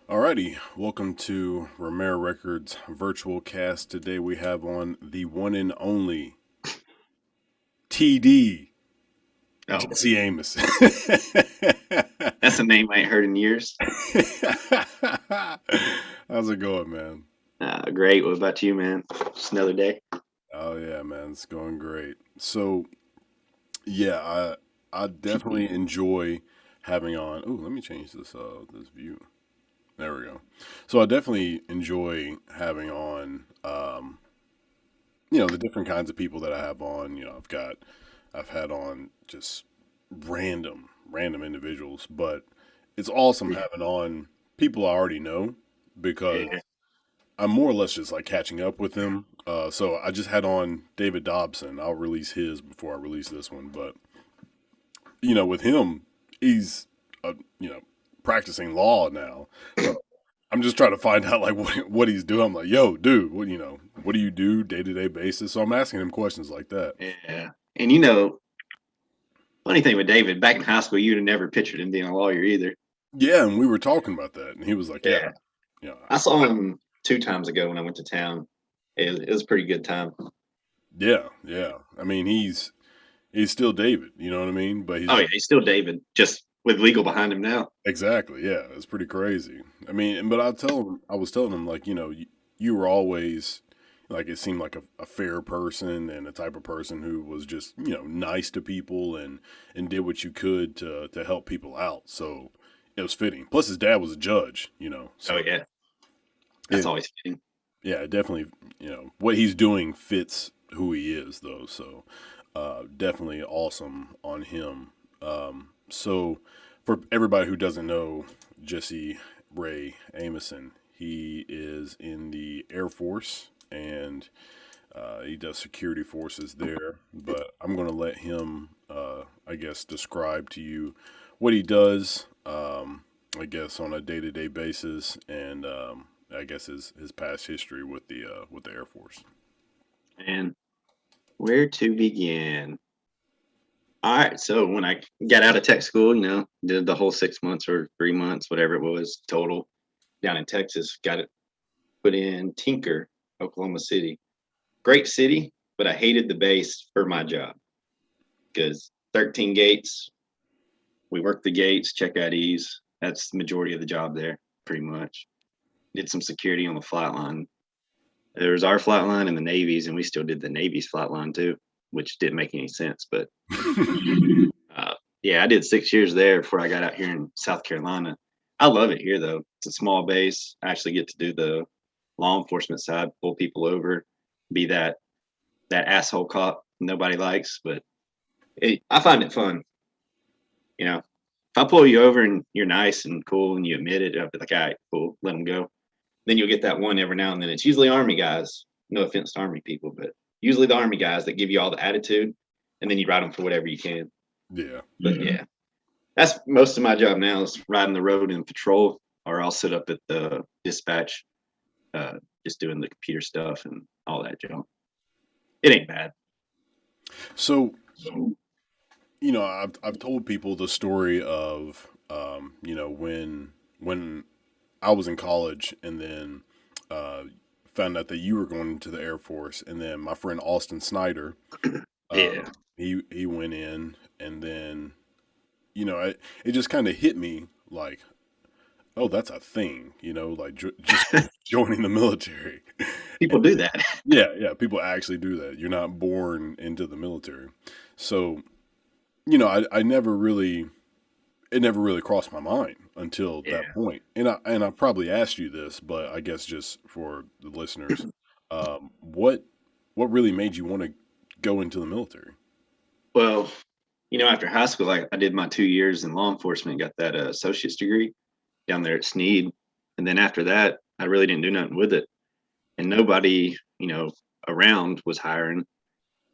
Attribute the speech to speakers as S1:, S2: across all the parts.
S1: Alrighty, welcome to Romera Records virtual cast. Today we have on the one and only TD,
S2: Oh,
S1: Jesse Amosen.
S2: that's a name I ain't heard in years.
S1: How's it going, man?
S2: Great. What about you, man? Just another day.
S1: Oh yeah, man, it's going great. So yeah, I definitely enjoy having on. Oh, let me change this view. There we go. So I definitely enjoy having on the different kinds of people that I have on. I've had on just random individuals, but it's awesome
S2: Yeah.
S1: having on people I already know because
S2: Yeah.
S1: I'm more or less just like catching up with them. So I just had on David Dobson. I'll release his before I release this one, but with him, he's uh, you know practicing law now. So I'm just trying to find out like what he's doing. I'm like, yo, dude, what do you do day to day basis? So I'm asking him questions like that.
S2: Yeah. And funny thing with David, back in high school, you'd have never pictured him being a lawyer either.
S1: Yeah, and we were talking about that, and he was like, yeah,
S2: Yeah.
S1: yeah,
S2: I saw him 2 times ago when I went to town. It was a pretty good time.
S1: yeah, yeah. I mean, he's still David, you know what I mean? But
S2: Oh,
S1: he's
S2: yeah. He's still David, just with legal behind him now.
S1: exactly, yeah. It's pretty crazy. I mean, but I was telling him like, you were always like it seemed like a fair person and a type of person who was just nice to people and did what you could to help people out. So it was fitting. Plus, his dad was a judge,
S2: Oh,
S1: so
S2: yeah. That's
S1: it
S2: always fitting.
S1: yeah, it definitely what he's doing fits who he is though. So definitely awesome on him. So for everybody who doesn't know Jesse Ray Amosen, he is in the Air Force and he does security forces there. But I'm going to let him, I guess, describe to you what he does. I guess on a day to day basis, and I guess his past history with the Air Force.
S2: And where to begin? All right. So when I got out of tech school, did the whole 6 months or 3 months, whatever it was total down in Texas, got it put in Tinker, Oklahoma City. Great city, but I hated the base for my job because 13 gates, we worked the gates, check IDs. That's the majority of the job there, pretty much. Did some security on the flight line. There was our flight line and the Navy's, and we still did the Navy's flight line too, which didn't make any sense. But uh, yeah, I did 6 years there before I got out here in South Carolina. I love it here though. It's a small base. I actually get to do the law enforcement side, pull people over, be that asshole cop nobody likes, but I find it fun. If I pull you over and you're nice and cool and you admit it, I'll be like, all right, cool, let them go. Then you'll get that one every now and then. It's usually Army guys. No offense to Army people, but usually the Army guys that give you all the attitude, and then you ride them for whatever you can.
S1: Yeah.
S2: But yeah, that's most of my job now is riding the road and patrol, or I'll sit up at the dispatch, uh, just doing the computer stuff and all that junk. It ain't bad.
S1: So I've told people the story of when I was in college and then uh, found out that you were going into the Air Force, and then my friend Austin Snyder,
S2: Yeah.
S1: he went in, and then it just kind of hit me like, oh, that's a thing, like just joining the military.
S2: People do that.
S1: Yeah, yeah, people actually do that. You're not born into the military. So, I never really it never really crossed my mind until that
S2: Yeah.
S1: point. And I probably asked you this, but I guess just for the listeners, what really made you want to go into the military?
S2: Well, after high school, I did my 2 years in law enforcement, got that associate's degree down there at Sneed. And then after that, I really didn't do nothing with it. And nobody, around was hiring.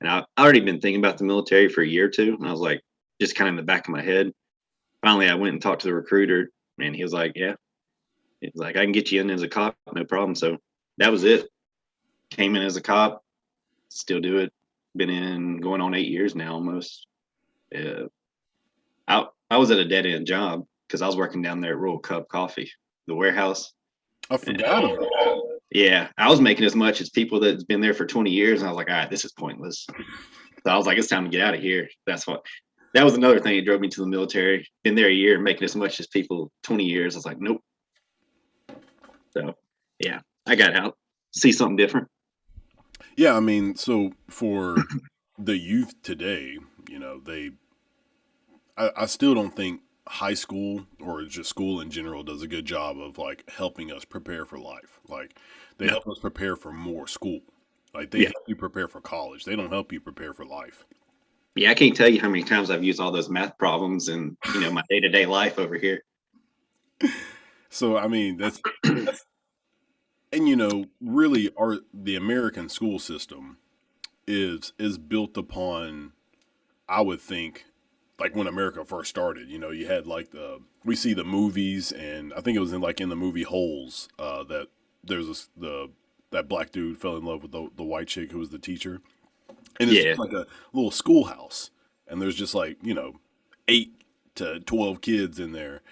S2: And I already been thinking about the military for a year or two. And I was like, just kind of in the back of my head. Finally, I went and talked to the recruiter, and he was like, yeah, he's like, I can get you in as a cop, no problem. So that was it. Came in as a cop, still do it. Been in going on 8 years now almost. Uh, I was at a dead end job because I was working down there at Royal Cup Coffee. the warehouse.
S1: I
S2: And,
S1: forgot about that.
S2: yeah, I was making as much as people that's been there for 20 years, and I was like, all right, this is pointless. So I was like, it's time to get out of here. That was another thing that drove me to the military. Been there a year, making as much as people 20 years. I was like, nope. So yeah, I got out. See something different.
S1: Yeah, I mean, so for the youth today, I still don't think high school or just school in general does a good job of like helping us prepare for life. Like they
S2: No.
S1: help us prepare for more school. Like they
S2: Yeah.
S1: help you prepare for college. They don't help you prepare for life.
S2: Yeah, I can't tell you how many times I've used all those math problems in, my day-to-day life over here.
S1: So I mean, that's and really our the American school system is built upon, I would think, like when America first started. You had like we see the movies, and I think it was in the movie Holes, that there's that black dude fell in love with the white chick who was the teacher, and it's
S2: Yeah.
S1: just like a little schoolhouse, and there's just like 8 to 12 kids in there,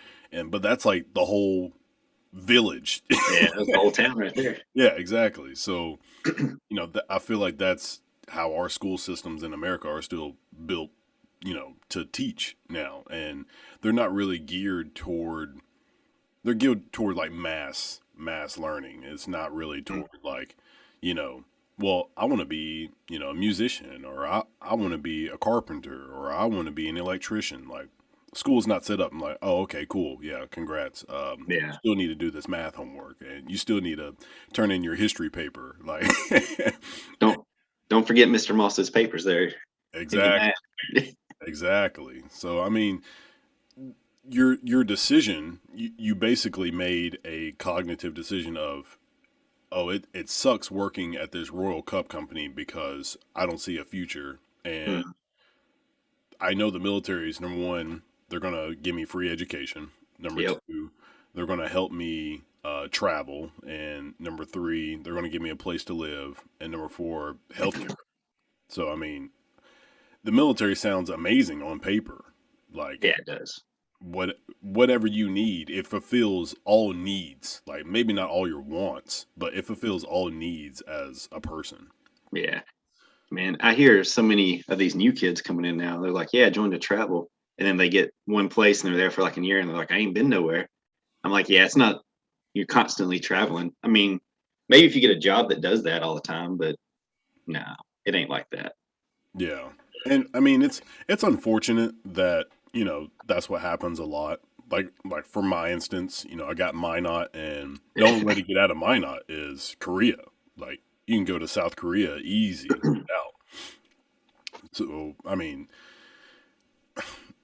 S1: but that's like the whole village.
S2: Yeah, that's the whole town right there.
S1: Yeah, exactly. So I feel like that's how our school systems in America are still built, to teach now, and they're not really geared toward. They're geared toward like mass learning. It's not really toward like, you know, well, I want to be, a musician, or I want to be a carpenter, or I want to be an electrician. Like school's not set up. I'm like, oh, okay, cool, yeah, congrats. You
S2: Yeah.
S1: still need to do this math homework, and you still need to turn in your history paper. Like,
S2: Don't don't forget Mr. Moss's papers there in your
S1: exactly,
S2: math.
S1: exactly. So I mean, your decision, you basically made a cognitive decision of, oh, it sucks working at this Royal Cup company because I don't see a future. And
S2: Mm,
S1: I know the military is number one, they're going to give me free education. Number
S2: yep.
S1: two, they're going to help me travel. And number three, they're going to give me a place to live. And number four, healthcare. So, I mean, the military sounds amazing on paper. Like,
S2: Yeah, it does.
S1: whatever you need, it fulfills all needs. Like maybe not all your wants, but it fulfills all needs as a person.
S2: Yeah. Man, I hear so many of these new kids coming in now. They're like, yeah, join the travel. And then they get one place and they're there for like a year and they're like, I ain't been nowhere. I'm like, yeah, it's not, you're constantly traveling. I mean, maybe if you get a job that does that all the time, but no, it ain't like that.
S1: Yeah. And I mean it's unfortunate that, that's what happens a lot. Like for my instance, I got Minot, and the only way to get out of Minot is Korea. Like you can go to South Korea easy and get out. So I mean,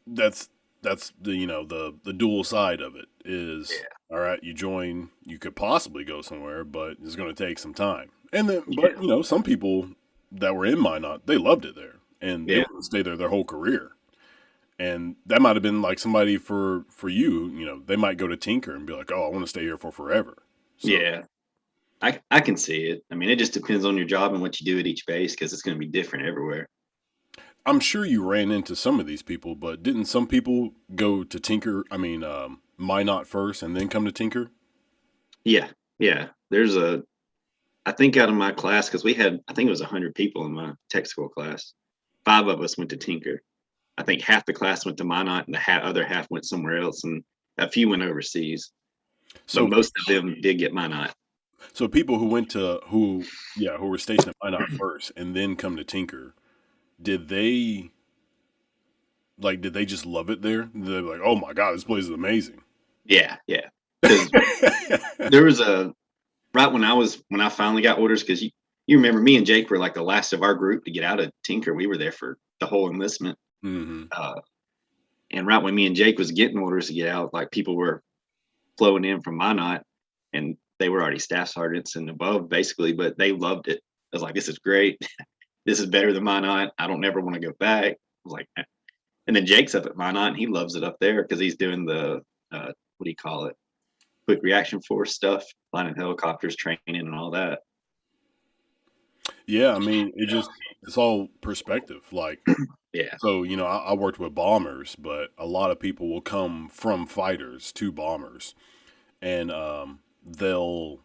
S1: that's the the dual side of it is, all right, you join, you could possibly go somewhere, but it's going to take some time. And then,
S2: Yeah.
S1: but some people that were in Minot, they loved it there, and they
S2: Yeah.
S1: want to stay there their whole career. And that might have been like somebody for you. They might go to Tinker and be like, oh, I want to stay here for forever. So
S2: Yeah. I can see it. I mean, it just depends on your job and what you do at each base because it's going to be different everywhere.
S1: I'm sure you ran into some of these people, but didn't some people go to Tinker? I mean, Minot first and then come to Tinker?
S2: Yeah. Yeah. I think out of my class, because I think it was 100 people in my tech school class. 5 of us went to Tinker. I think half the class went to Minot and the other half went somewhere else. And a few went overseas, but
S1: So
S2: most of them did get Minot.
S1: So people who went to who were stationed at Minot first and then come to Tinker, did they did they just love it there? They're like, oh my god, this place is amazing.
S2: Yeah. Yeah. Because there was right when I finally got orders, because you remember me and Jake were like the last of our group to get out of Tinker. We were there for the whole enlistment.
S1: Hmm.
S2: Uh, and right when me and Jake was getting orders to get out, like people were flowing in from Minot, and they were already staff sergeants and above basically, but they loved it. I was like, this is great. This is better than Minot. I don't never want to go back. I was like, eh. And then Jake's up at Minot and he loves it up there because he's doing the what do you call it? Quick reaction force stuff, flying helicopters, training, and all that.
S1: Yeah, I mean, it's all perspective. Like,
S2: Yeah.
S1: so I worked with bombers, but a lot of people will come from fighters to bombers, and they'll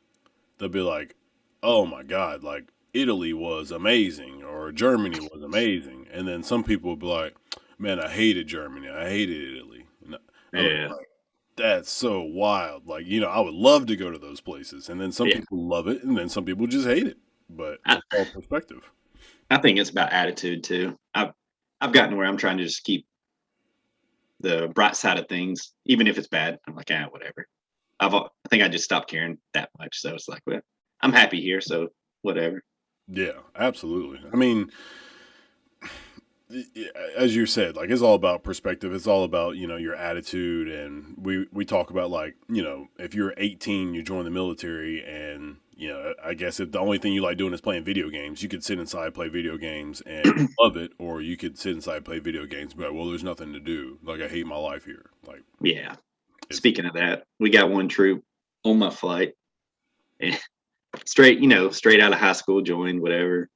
S1: be like, "Oh my God, like Italy was amazing or Germany was amazing," and then some people will be like, "Man, I hated Germany, I hated Italy," and I'm
S2: Yeah.
S1: like, "That's so wild." Like, I would love to go to those places, and then some
S2: Yeah.
S1: people love it, and then some people just hate it. But
S2: I,
S1: it's all perspective.
S2: I think it's about attitude too. I've gotten to where I'm trying to just keep the bright side of things, even if it's bad. I'm like, whatever. I think I just stopped caring that much. So it's like, well, I'm happy here, so whatever.
S1: Yeah, absolutely. I mean, as you said, like it's all about perspective. It's all about your attitude, and we talk about like if you're 18, you join the military, and I guess if the only thing you like doing is playing video games, you could sit inside play video games and love it, or you could sit inside play video games, but well, there's nothing to do. Like I hate my life here. Like
S2: Yeah.
S1: it's
S2: Speaking of that, we got one troop on my flight, and straight out of high school, joined whatever.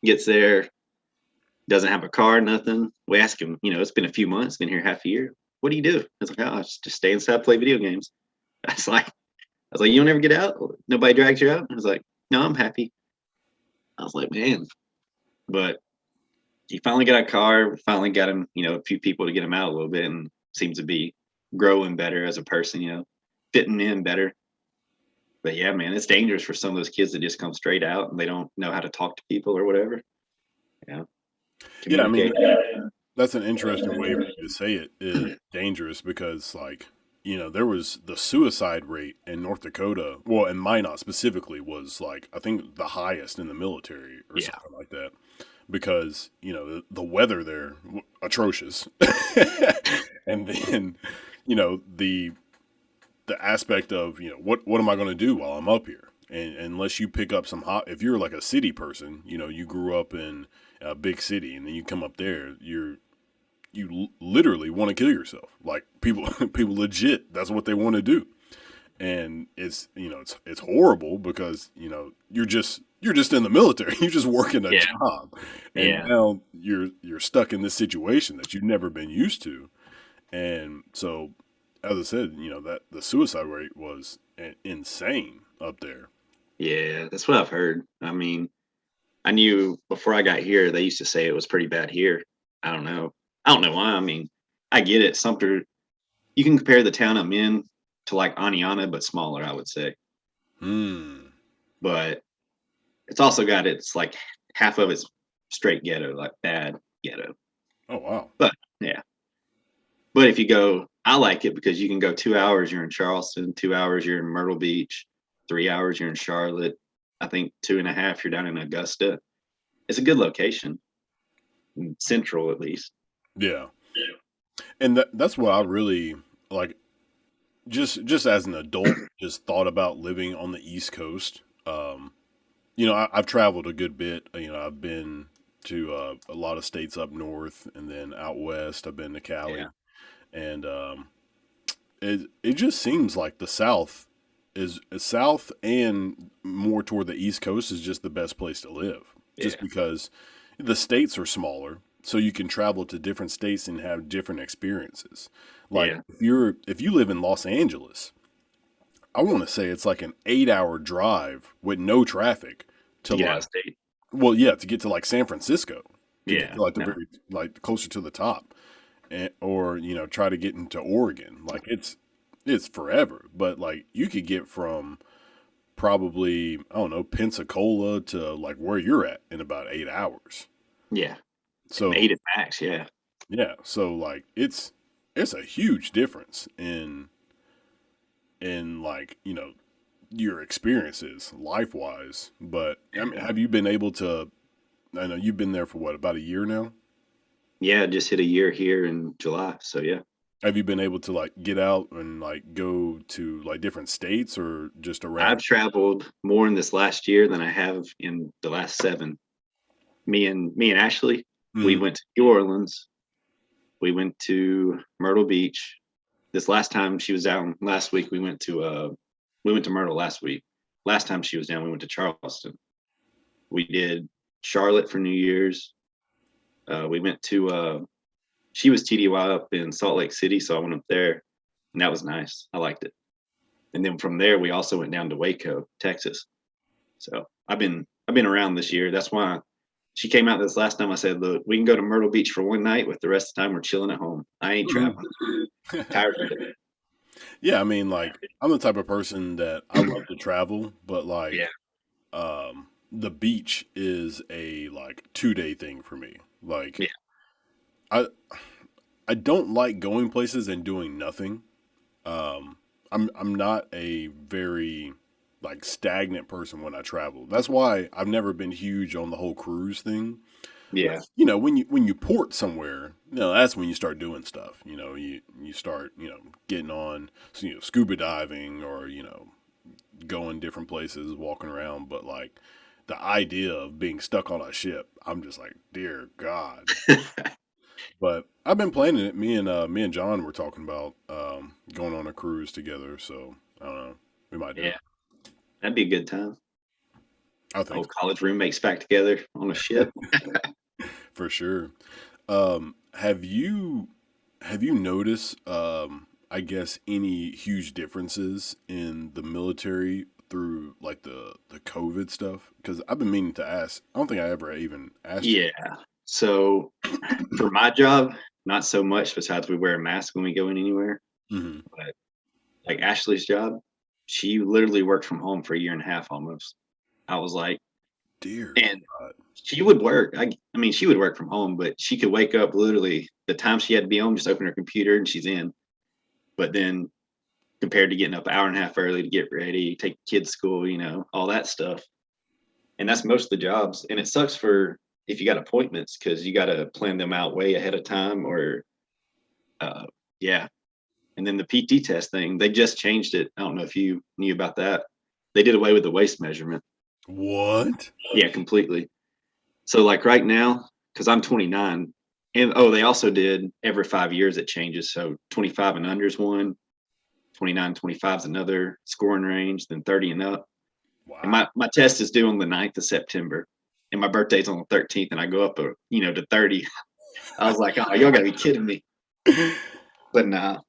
S2: Gets there, doesn't have a car, nothing. We ask him, it's been a few months, been here half a year. What do you do? I was like, oh, I just stay inside, play video games. I was like, you don't ever get out? Nobody drags you out? I was like, no, I'm happy. I was like, man. But he finally got a car, finally got him, a few people to get him out a little bit, and seems to be growing better as a person, fitting in better. But yeah, man, it's dangerous for some of those kids that just come straight out and they don't know how to talk to people or whatever. Yeah.
S1: yeah. I
S2: Communicate.
S1: mean, that's an interesting way for you to say it. Is dangerous because like there was the suicide rate in North Dakota, well, in Minot specifically, was like I think the highest in the military or
S2: Yeah.
S1: something like that, because the weather there atrocious, and then the aspect of what am I going to do while I'm up here, and unless you pick up some hot, if you're like a city person, you grew up in a big city and then you come up there, you literally want to kill yourself. Like people, people legit, that's what they want to do, and it's horrible because you're just in the military, you're just working a
S2: Yeah.
S1: job, and
S2: Yeah.
S1: now you're stuck in this situation that you've never been used to, and so as I said, that the suicide rate was insane up there.
S2: Yeah. That's what I've heard. I mean, I knew before I got here, they used to say it was pretty bad here. I don't know. I don't know why. I mean, I get it. Sumter, you can compare the town I'm in to like Aniana, but smaller, I would say.
S1: Hmm.
S2: But it's also got it's like half of it's straight ghetto, like bad ghetto.
S1: Oh wow.
S2: But yeah. But if you go, I like it because you can go 2 hours, you're in Charleston, 2 hours, you're in Myrtle Beach, 3 hours, you're in Charlotte. I think 2.5, you're down in Augusta. It's a good location, central at least.
S1: Yeah. And that's what I really like. Just as an adult, just thought about living on the East Coast. I've traveled a good bit. I've been to a lot of states up north, and then out west. I've been to
S2: Yeah.
S1: Cali, and it just seems like the South and more toward the East Coast is just the best place to live. Just
S2: Yeah.
S1: because the states are smaller, so you can travel to different states and have different experiences. Like
S2: Yeah.
S1: if you live in Los Angeles, I want to say it's like an 8 hour drive with no traffic
S2: To
S1: to
S2: get out
S1: like,
S2: of state.
S1: well, yeah, to get to like San Francisco, to get
S2: Yeah.
S1: to like the
S2: No.
S1: very like closer to the top, or try to get into Oregon. Like it's forever, but like you could get from probably I don't know Pensacola to like where you're at in about 8 hours.
S2: Yeah.
S1: So
S2: Eight at max. Yeah.
S1: yeah, so like it's a huge difference in like your experiences life wise. But I mean, have you been able to? I know you've been there for what, about a year now.
S2: Yeah. Just hit a year here in July. So yeah.
S1: Have you been able to like get out and like go to like different states or just
S2: I've
S1: around?
S2: traveled more in this last year than I have in the last 7. Me and Ashley, we
S1: Mhm.
S2: went to New Orleans. We went to Myrtle Beach. This last time she was down last week, we went to Myrtle last week. Last time she was down, we went to Charleston. We did Charlotte for New Year's. We went to she was TDY up in Salt Lake City, so I went up there, and that was nice. I liked it. And then from there, we also went down to Waco, Texas. So I've been around this year. That's why she came out this last time. I said, look, we can go to Myrtle Beach for one night. With the rest of the time, we're chilling at home. I ain't traveling. Tired of it.
S1: Yeah, I mean, like, I'm the type of person that I love to travel, but like,
S2: Yeah.
S1: the beach is a like 2 day thing for me. Like,
S2: Yeah.
S1: I I don't like going places and doing nothing. I'm not a very like stagnant person when I travel. That's why I've never been huge on the whole cruise thing.
S2: Yeah.
S1: You know, when you port somewhere, you know, that's when you start doing stuff. You know, you start, you know, getting on, you know, scuba diving or, you know, going different places, walking around, but like the idea of being stuck on a ship, I'm just like, dear God. But I've been planning it. Me and John were talking about going on a cruise together, so I don't know. We might do it.
S2: Yeah. That'd be a good time.
S1: I think
S2: Old college roommates back together on a ship.
S1: for sure. Have you noticed I guess any huge differences in the military through like the COVID stuff? Because I've been meaning to ask. I don't think I ever even asked you.
S2: Yeah. So for my job, not so much, besides we wear a mask when we go in anywhere.
S1: Hmm.
S2: But like Ashley's job, she literally worked from home for a year and a half almost. I was like,
S1: Dear
S2: and
S1: God.
S2: she would work. I mean, she would work from home, but she could wake up literally the time she had to be home, just open her computer and she's in. But then compared to getting up an hour and a half early to get ready, take kids to school, you know, all that stuff. And that's most of the jobs. And it sucks for if you got appointments because you got to plan them out way ahead of time or, uh, yeah. And then the PT test thing, they just changed it. I don't know if you knew about that. They did away with the waist measurement.
S1: What?
S2: Yeah, completely. So like right now, because I'm 29, and oh, they also did every 5 years it changes. So 25 and under is one, 29, 25 is another scoring range, then 30 and up. And
S1: Wow.
S2: my test is due on the 9th of September. And my birthday's on the 13th, and I go up, to 30. I was like, oh, y'all gotta be kidding me. But nah,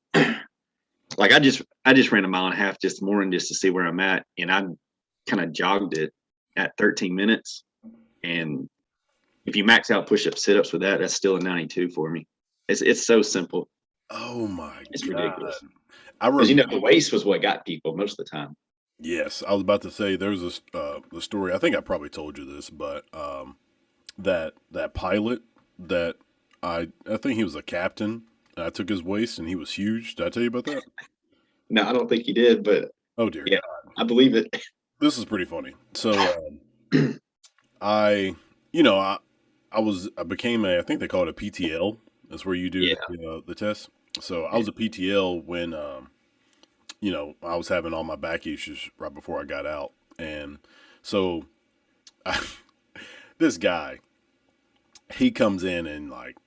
S2: like I just ran a mile and a half this morning just to see where I'm at, and I kind of jogged it at 13 minutes. And if you max out push-ups, sit-ups with that, that's still a 92 for me. It's so simple.
S1: Oh my
S2: It's
S1: God.
S2: ridiculous.
S1: I
S2: Because
S1: remember.
S2: the waist was what got people most of the time.
S1: Yes, I was about to say there's this the story. I think I probably told you this, but that pilot that I think he was a captain. And I took his waist and he was huge. Did I tell you about that?
S2: No, I don't think you did, but
S1: Oh dear
S2: yeah,
S1: God,
S2: I believe it.
S1: this is pretty funny. So I, you know, I became a, I think they call it a PTL. That's where you do
S2: Yeah,
S1: the test. So I
S2: yeah,
S1: was a PTL when I was having all my back issues right before I got out, and so this guy, he comes in and like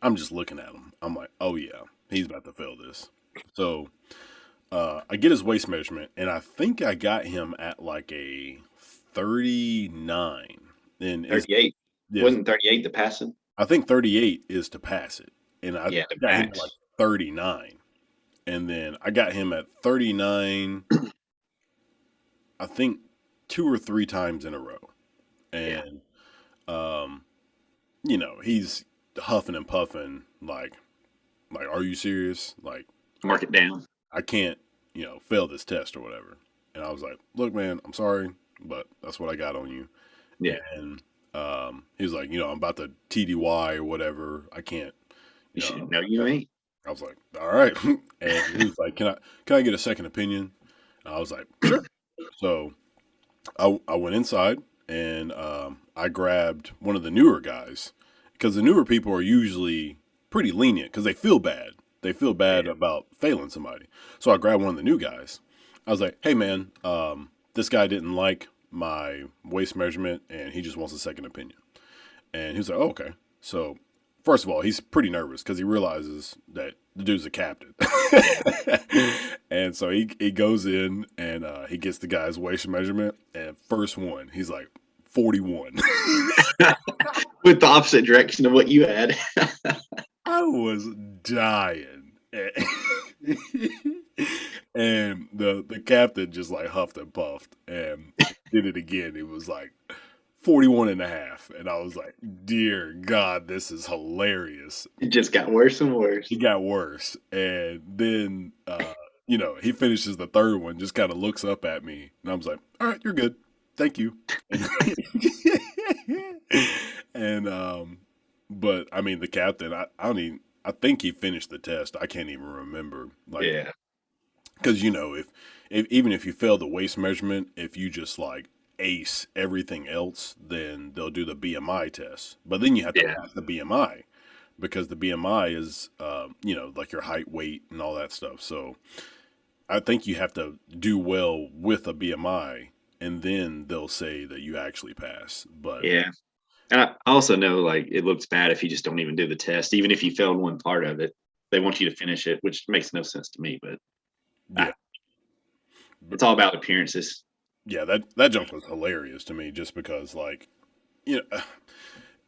S1: I'm just looking at him. I'm like, oh yeah, he's about to fail this. So I get his waist measurement, and I think I got him at like a 39. And is
S2: 38.
S1: yes,
S2: Wasn't 38 the passing?
S1: I think 38 is to pass it, and I
S2: Yeah, the
S1: got him at like
S2: max.
S1: 39, and then I got him at 39. I think 2 or 3 times in a row,
S2: Yeah,
S1: and um, he's huffing and puffing like, are you serious? Like, I
S2: mark it down.
S1: I can't, fail this test or whatever. And I was like, look, man, I'm sorry, but that's what I got on you.
S2: Yeah,
S1: And he was like, I'm about to TDY or whatever. I can't,
S2: you
S1: you know.
S2: should know you ain't.
S1: I was like, all right. And he was like, can I get a second opinion? And I was like, sure. So I went inside and I grabbed one of the newer guys because the newer people are usually pretty lenient because they feel bad. They feel bad
S2: Yeah,
S1: about failing somebody. So I grabbed one of the new guys. I was like, hey man, this guy didn't like my waist measurement and he just wants a second opinion. And he was like, oh, okay. So first of all, he's pretty nervous because he realizes that the dude's a captain.
S2: yeah.
S1: And so he goes in and he gets the guy's waist measurement. And first one, he's like 41.
S2: With the opposite direction of what you had.
S1: I was dying. And the captain just like huffed and puffed and did it again. It was like 41 and a half. And I was like, dear God, this is hilarious.
S2: It just got worse and worse.
S1: It got worse. And then, he finishes the third one, just kind of looks up at me. And I was like, all right, you're good. Thank you. And, and but I mean, the captain, I don't even, I think he finished the test. I can't even remember. Like,
S2: Yeah,
S1: because if even if you fail the waist measurement, if you just like ace everything else, then they'll do the BMI test. But then you have to
S2: yeah,
S1: pass the BMI because the BMI is, like your height, weight, and all that stuff. So I think you have to do well with a BMI, and then they'll say that you actually pass. But
S2: yeah. And I also know like it looks bad if you just don't even do the test, even if you failed one part of it. They want you to finish it, which makes no sense to me. But
S1: yeah,
S2: ah, it's all about appearances.
S1: yeah, that jump was hilarious to me, just because like you know,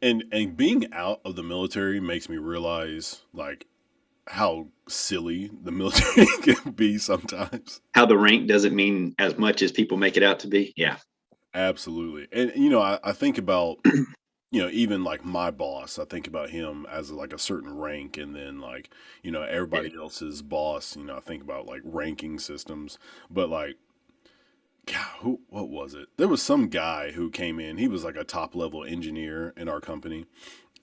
S1: and being out of the military makes me realize like how silly the military can be sometimes.
S2: How the rank doesn't mean as much as people make it out to be. Yeah,
S1: Absolutely. And I think about, even like my boss, I think about him as like a certain rank, and then like,
S2: yeah.
S1: everybody else's boss, I think about like ranking systems. But like, God, what was it? There was some guy who came in, he was like a top level engineer in our company,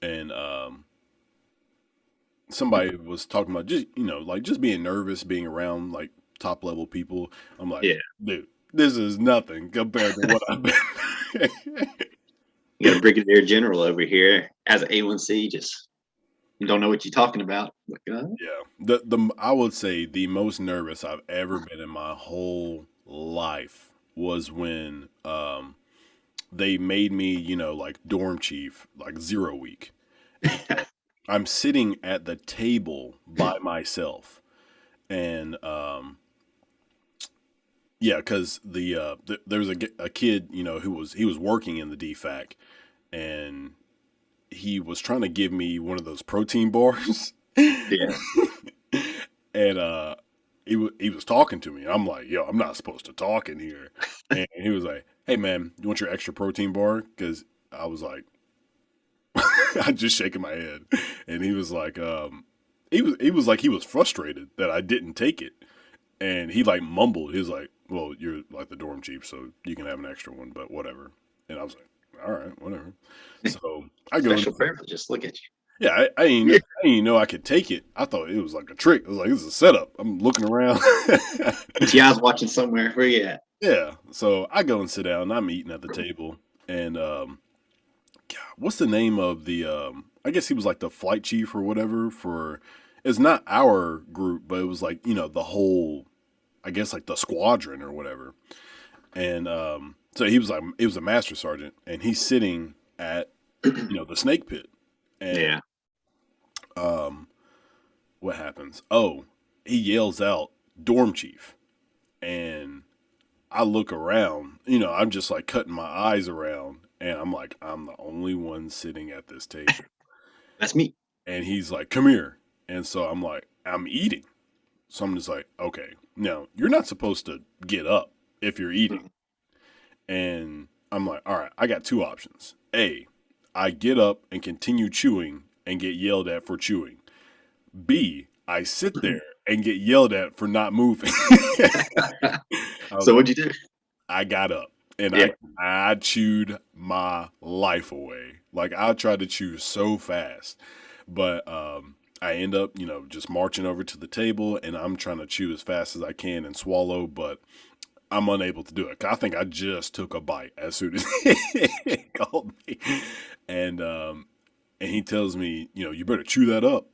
S1: and somebody was talking about just, like just being nervous being around like top level people. I'm like,
S2: Yeah.
S1: dude, this is nothing compared to what I've been.
S2: You got a brigadier general over here as an A1C, just you don't know what you're talking about. Like,
S1: Yeah. The I would say the most nervous I've ever been in my whole life was when they made me, like dorm chief like 0 week. I'm sitting at the table by myself, and yeah, cuz there was a kid, he was working in the DFAC, and he was trying to give me one of those protein bars.
S2: yeah.
S1: And he was talking to me. I'm like, yo, I'm not supposed to talk in here. And he was like, hey man, you want your extra protein bar? Because I was like, I just shaking my head, and he was like, he was like he was frustrated that I didn't take it, and he like mumbled. He was like, well, you're like the dorm chief, so you can have an extra one, but whatever. And I was like, all right, whatever. So I go
S2: Special
S1: into
S2: privileges. Look at
S1: yeah,
S2: you.
S1: I didn't know I could take it. I thought it was like a trick. I was like, this is a setup. I'm looking around.
S2: But yeah, I was watching somewhere. Where you at?
S1: Yeah. So I go and sit down. I'm eating at the table. And God, what's the name of the I guess he was like the flight chief or whatever for it's not our group, but it was like, the whole I guess like the squadron or whatever. And so he was like it was a master sergeant, and he's sitting at, the snake pit. And
S2: Yeah.
S1: um what happens? Oh, he yells out, "Dorm chief!" And I look around. I'm just like cutting my eyes around, and I'm like, I'm the only one sitting at this table.
S2: That's me.
S1: And he's like, "Come here." And so I'm like, I'm eating. So I'm just like, okay, now you're not supposed to get up if you're eating. And I'm like, all right, I got two options. A, I get up and continue chewing and get yelled at for chewing. B, I sit there and get yelled at for not moving. I was
S2: So
S1: like,
S2: what'd you do?
S1: I got up and
S2: Yeah.
S1: I chewed my life away. Like I tried to chew so fast, but I end up, just marching over to the table, and I'm trying to chew as fast as I can and swallow, but I'm unable to do it. I think I just took a bite as soon as he called me, and and he tells me, you better chew that up.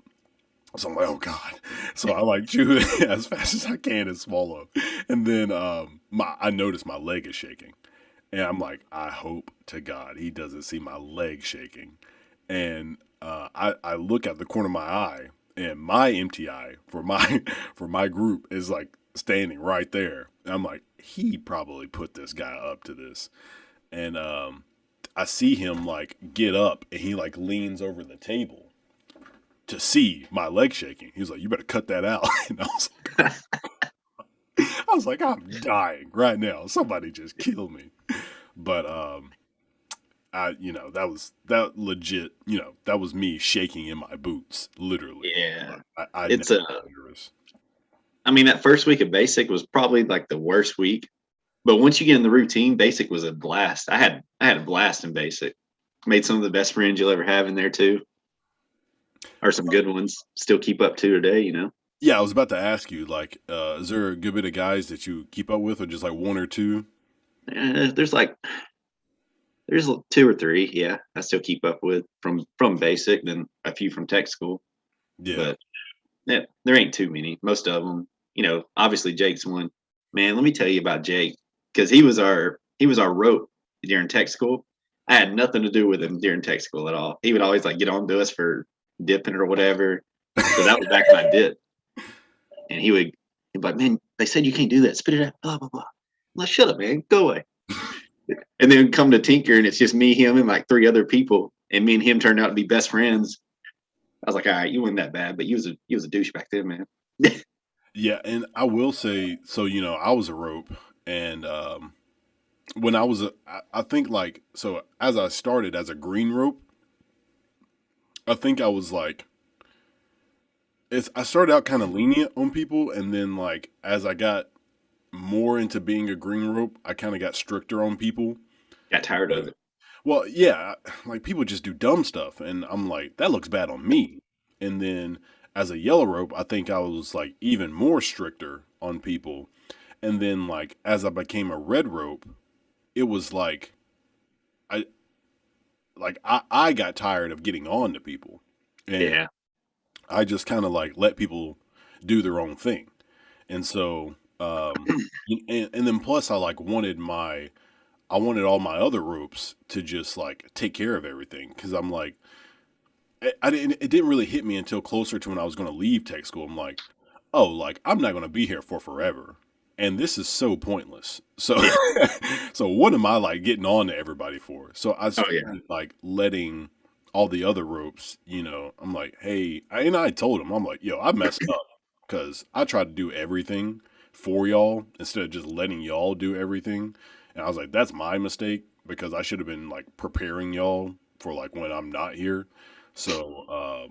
S1: So I'm like, oh God. So I like chew it as fast as I can and swallow. And then I notice my leg is shaking. And I'm like, I hope to God he doesn't see my leg shaking. And I look at the corner of my eye, and my MTI for my for my group is like standing right there. And I'm like, he probably put this guy up to this. And I see him like get up, and he like leans over the table to see my leg shaking. He was like, "You better cut that out." And I was like, I was like, I'm dying right now. Somebody just kill me. But that legit. That was me shaking in my boots, literally.
S2: Yeah.
S1: I never
S2: It's a,
S1: been nervous.
S2: I mean, that first week of basic was probably like the worst week. But once you get in the routine, basic was a blast. I had a blast in basic. Made some of the best friends you'll ever have in there too, or some good ones. Still keep up to today.
S1: Yeah, I was about to ask you, like, is there a good bit of guys that you keep up with, or just like one or two?
S2: There's two or three. Yeah, I still keep up with from basic, then a few from tech school.
S1: Yeah.
S2: But yeah, there ain't too many. Most of them, obviously Jake's one. Man, let me tell you about Jake because he was our rope during tech school. I had nothing to do with him during tech school at all. He would always like get on to us for dipping or whatever because that was back when I did, and he'd be like, "Man, they said you can't do that. Spit it out." Blah blah blah. I'm like, "Shut up, man. Go away." And then come to Tinker, and it's just me, him, and like three other people, and me and him turned out to be best friends. I was like, "All right, you weren't that bad, but you was a douche back then, man."
S1: Yeah, and I will say, so I was a rope, and when I was I think like so as I started as a green rope, I think I was like, I started out kind of lenient on people, and then like as I got more into being a green rope, I kind of got stricter on people.
S2: Got tired of
S1: But
S2: it.
S1: well, yeah, like people just do dumb stuff, and I'm like, that looks bad on me. And then as a yellow rope, I think I was like even more stricter on people. And then like as I became a red rope, it was I I got tired of getting on to people, and
S2: Yeah,
S1: I just kind of like let people do their own thing. And so and then plus I like I wanted all my other ropes to just like take care of everything because I'm like I didn't it didn't really hit me until closer to when I was going to leave tech school. I'm like, oh, like I'm not going to be here for forever, and this is so pointless. So
S2: yeah,
S1: so what am I like getting on to everybody for? So I
S2: oh yeah,
S1: started like letting all the other ropes, I'm like, hey, and I told them, I'm like, yo, I messed up because I tried to do everything for y'all instead of just letting y'all do everything. And I was like, that's my mistake because I should have been like preparing y'all for like when I'm not here. So,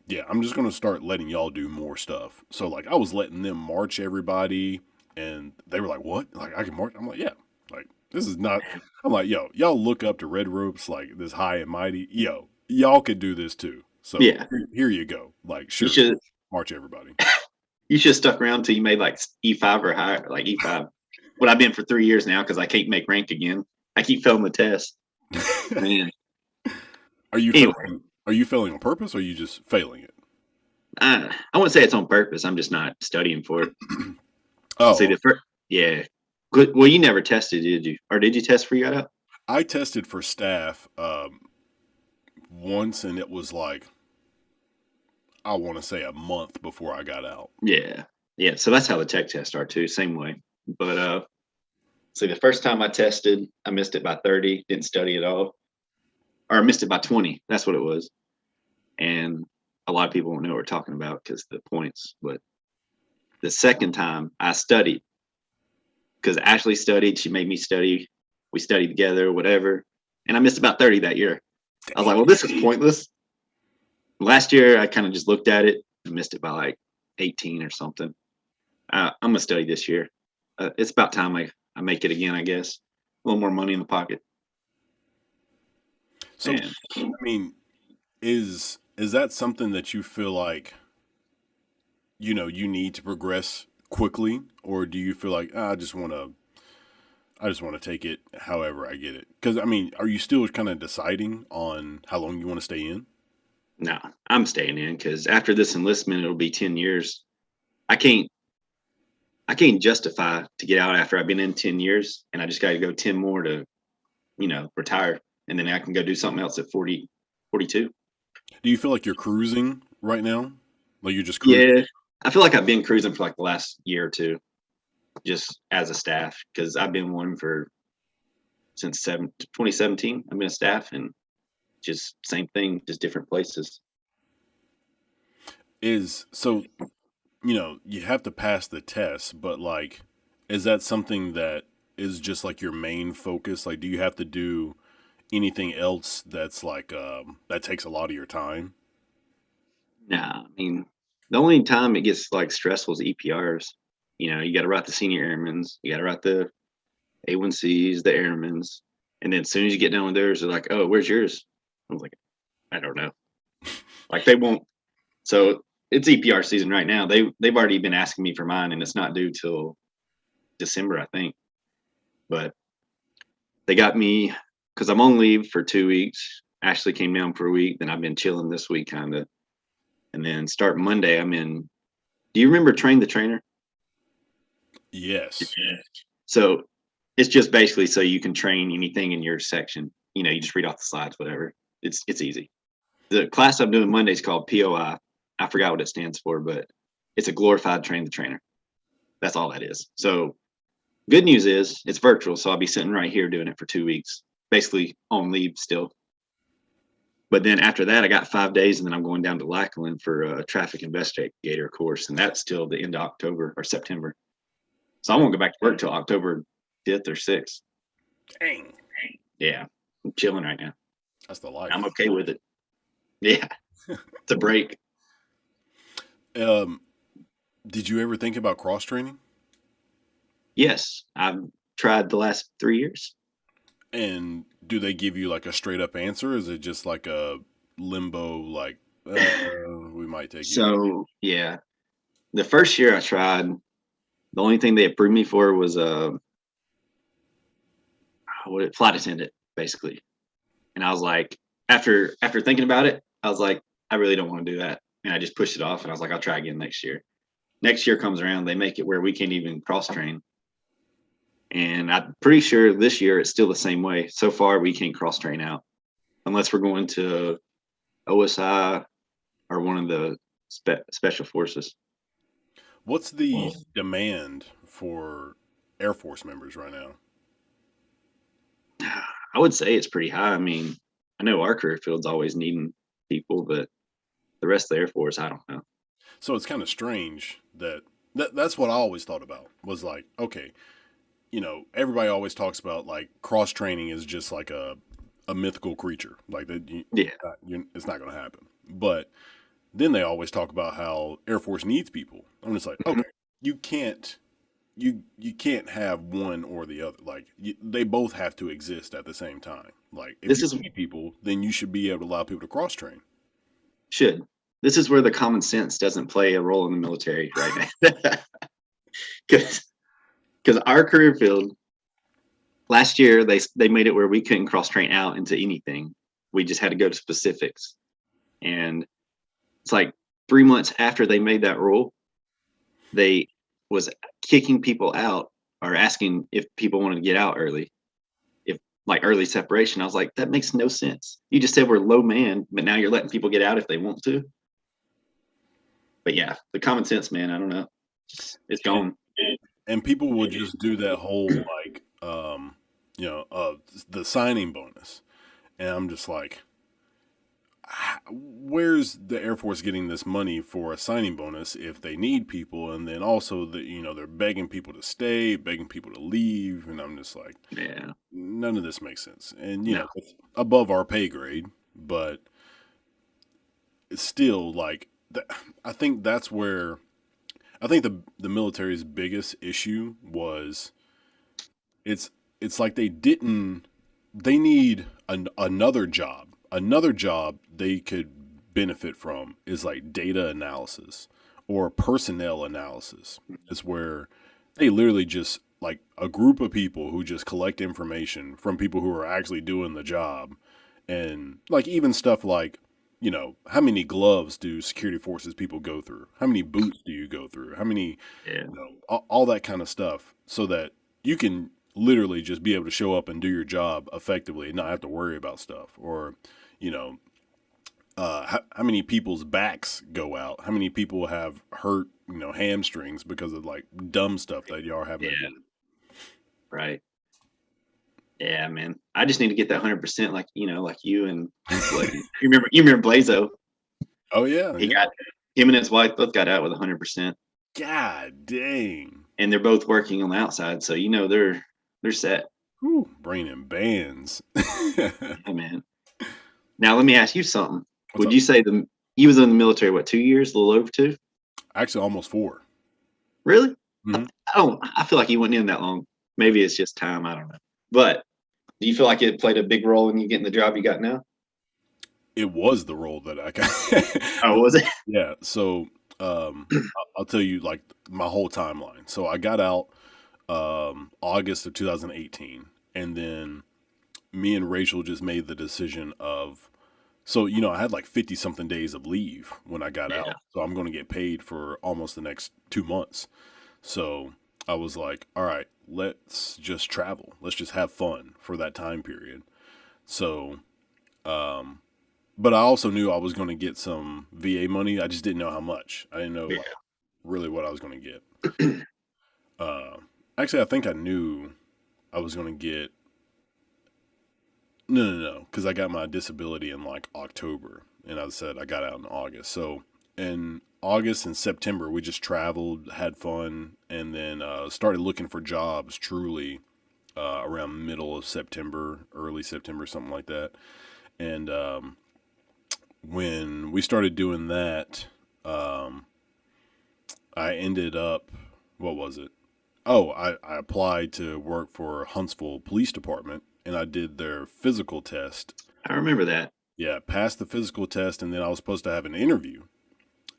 S1: yeah, I'm just gonna start letting y'all do more stuff. So like I was letting them march everybody, and they were like, "What? Like I can march?" I'm like, "Yeah." Like this is not. I'm like, "Yo, y'all look up to red ropes like this high and mighty. Yo, y'all could do this too. So
S2: yeah.
S1: here you go. Like
S2: You
S1: sure,
S2: should
S1: march everybody."
S2: you should have stuck around till you made like E5 or higher, like E5. What I've been for 3 years now because I can't make rank again. I keep failing the test, man.
S1: Are you
S2: Anyway,
S1: failing? Are you failing on purpose, or are you just failing it?
S2: I wouldn't say it's on purpose. I'm just not studying for it. See
S1: Oh,
S2: the first, yeah. Good. Well, you never tested, did you? Or did you test for you got up?
S1: I tested for staff once, and it was like I want to say a month before I got out.
S2: Yeah, yeah. So that's how the tech tests are too. Same way. But see, the first time I tested, I missed it by 30. Didn't study at all, or I missed it by 20. That's what it was. And a lot of people won't know what we're talking about because the points. But the second time I studied because Ashley studied. She made me study. We studied together, whatever. And I missed about 30 that year. I was like, well, this is pointless. Last year, I kind of just looked at it and missed it by like 18 or something. I'm going to study this year. It's about time I make it again, I guess. A little more money in the pocket.
S1: So,
S2: And
S1: I mean, is that something that you feel like you need to progress quickly, or do you feel like I just want to take it however I get it? Because I mean, are you still kind of deciding on how long you want to stay in?
S2: no, I'm staying in because after this enlistment, it'll be 10 years. I can't I can't justify to get out after I've been in 10 years and I just got to go 10 more to, retire. And then I can go do something else at 40, 42.
S1: Do you feel like you're cruising right now? Like you're just cruising?
S2: Yeah. I feel like I've been cruising for like the last year or two, just as a staff, because I've been one for since 2017. I've been a staff and just same thing, just different places.
S1: Is so you have to pass the test, but like, Is that something that is just like your main focus? Like, do you have to do anything else that's like that takes a lot of your time?
S2: Nah, I mean, the only time it gets like stressful is EPRs. You know, you got to write the senior airmen's, you got to write the A1Cs, the airmen's, and then as soon as you get done with theirs, they're like, "Oh, where's yours?" I was like, "I don't know." Like they won't. So it's EPR season right now. They've already been asking me for mine, and it's not due till December, I think. But they got me because I'm on leave for 2 weeks. Ashley came down for a week, then I've been chilling this week, kind of, and then start Monday. I'm in. Do you remember Train the Trainer?
S1: Yes.
S2: So it's just basically so you can train anything in your section. You know, you just read off the slides, whatever. It's easy. The class I'm doing Monday is called POI. I forgot what it stands for, but it's a glorified train the trainer. That's all that is. So good news is it's virtual, so I'll be sitting right here doing it for 2 weeks, basically on leave still. But then after that, I got 5 days, and then I'm going down to Lackland for a traffic investigator course, and that's till the end of October or September. So I won't go back to work till October 5th or 6th.
S1: Dang.
S2: Yeah, I'm chilling right now.
S1: That's the life.
S2: I'm okay with it. Yeah, it's a break.
S1: Um, did you ever think about cross training?
S2: Yes, I've tried the last 3 years.
S1: And do they give you like a straight up answer? Is it just like a limbo, like we might take you?
S2: So yeah, the first year I tried, the only thing they approved me for was what flight attendant, basically. And I was like, after thinking about it, I was like, I really don't want to do that, and I just pushed it off. And I was like, I'll try again next year. Next year comes around, they make it where we can't even cross train, and I'm pretty sure this year it's still the same way. So far, we can't cross train out unless we're going to OSI or one of the special forces.
S1: What's the demand for Air Force members right now?
S2: I would say it's pretty high. I mean, I know our career field's always needing people, but the rest of the Air Force, I don't know.
S1: So it's kind of strange that's what I always thought about was like, okay, everybody always talks about like cross training is just like a mythical creature, like that.
S2: Yeah,
S1: It's not going to happen. But then they always talk about how Air Force needs people. I'm just like, okay, you can't you can't have one or the other. Like they both have to exist at the same time. Like if
S2: this
S1: you
S2: is
S1: need people, then you should be able to allow people to cross train.
S2: should. This is where the common sense doesn't play a role in the military right now. Because our career field last year they made it where we couldn't cross train out into anything. We just had to go to specifics, and it's like 3 months after they made that rule, they was kicking people out or asking if people wanted to get out early, if like early separation. I was like, that makes no sense. You just said we're low man, but now you're letting people get out if they want to. But yeah, the common sense, man. I don't know. It's gone.
S1: And people would just do that whole like the signing bonus. And I'm just like, where's the Air Force getting this money for a signing bonus if they need people? And then also they're begging people to stay, begging people to leave, and I'm just like,
S2: Yeah.
S1: none of this makes sense. And
S2: No.
S1: it's above our pay grade, but it's still like I think that's where I think the military's biggest issue was it's like they need another job. Another job they could benefit from is like data analysis or personnel analysis. It's where they literally just like a group of people who just collect information from people who are actually doing the job. And like even stuff like, how many gloves do security forces people go through? How many boots do you go through? How many,
S2: Yeah.
S1: all that kind of stuff so that you can literally just be able to show up and do your job effectively and not have to worry about stuff. Or, you know, how many people's backs go out? How many people have hurt, hamstrings because of like dumb stuff that y'all having to
S2: Yeah.
S1: do?
S2: Right. Yeah, man. I just need to get that 100%, like like you and like you remember Blazo?
S1: Oh yeah,
S2: He
S1: yeah.
S2: got him and his wife both got out with 100%.
S1: God dang.
S2: and they're both working on the outside, so they're set.
S1: Whew, brain in bands.
S2: Yeah, man. Now let me ask you something.
S1: What's
S2: Would
S1: up?
S2: you say you was in the military what 2 years, a little over two?
S1: Actually, almost 4.
S2: Really? I,
S1: Hmm.
S2: I don't. I feel like you went in that long. Maybe it's just time. I don't know. But do you feel like it played a big role in you getting the job you got now?
S1: It was the role that I got.
S2: Oh, was it?
S1: Yeah. So I'll tell you like my whole timeline. So I got out August of 2018, and then me and Rachel just made the decision of so I had like 50 something days of leave when I got
S2: Yeah.
S1: out. So I'm going to get paid for almost the next 2 months. So I was like, all right, let's just travel. Let's just have fun for that time period. So, um, but I also knew I was going to get some VA money. I just didn't know how much. I didn't know
S2: Yeah.
S1: like really what I was going to get. Uh, Actually, I think I knew I was going to get no, because I got my disability in like October, and I said I got out in August. So in August and September, we just traveled, had fun, and then started looking for jobs. Truly, around middle of September, early September, something like that. And when we started doing that, um, I ended up, what was it? Oh, I applied to work for Huntsville Police Department, and I did their physical test.
S2: I remember that.
S1: Yeah, passed the physical test, and then I was supposed to have an interview.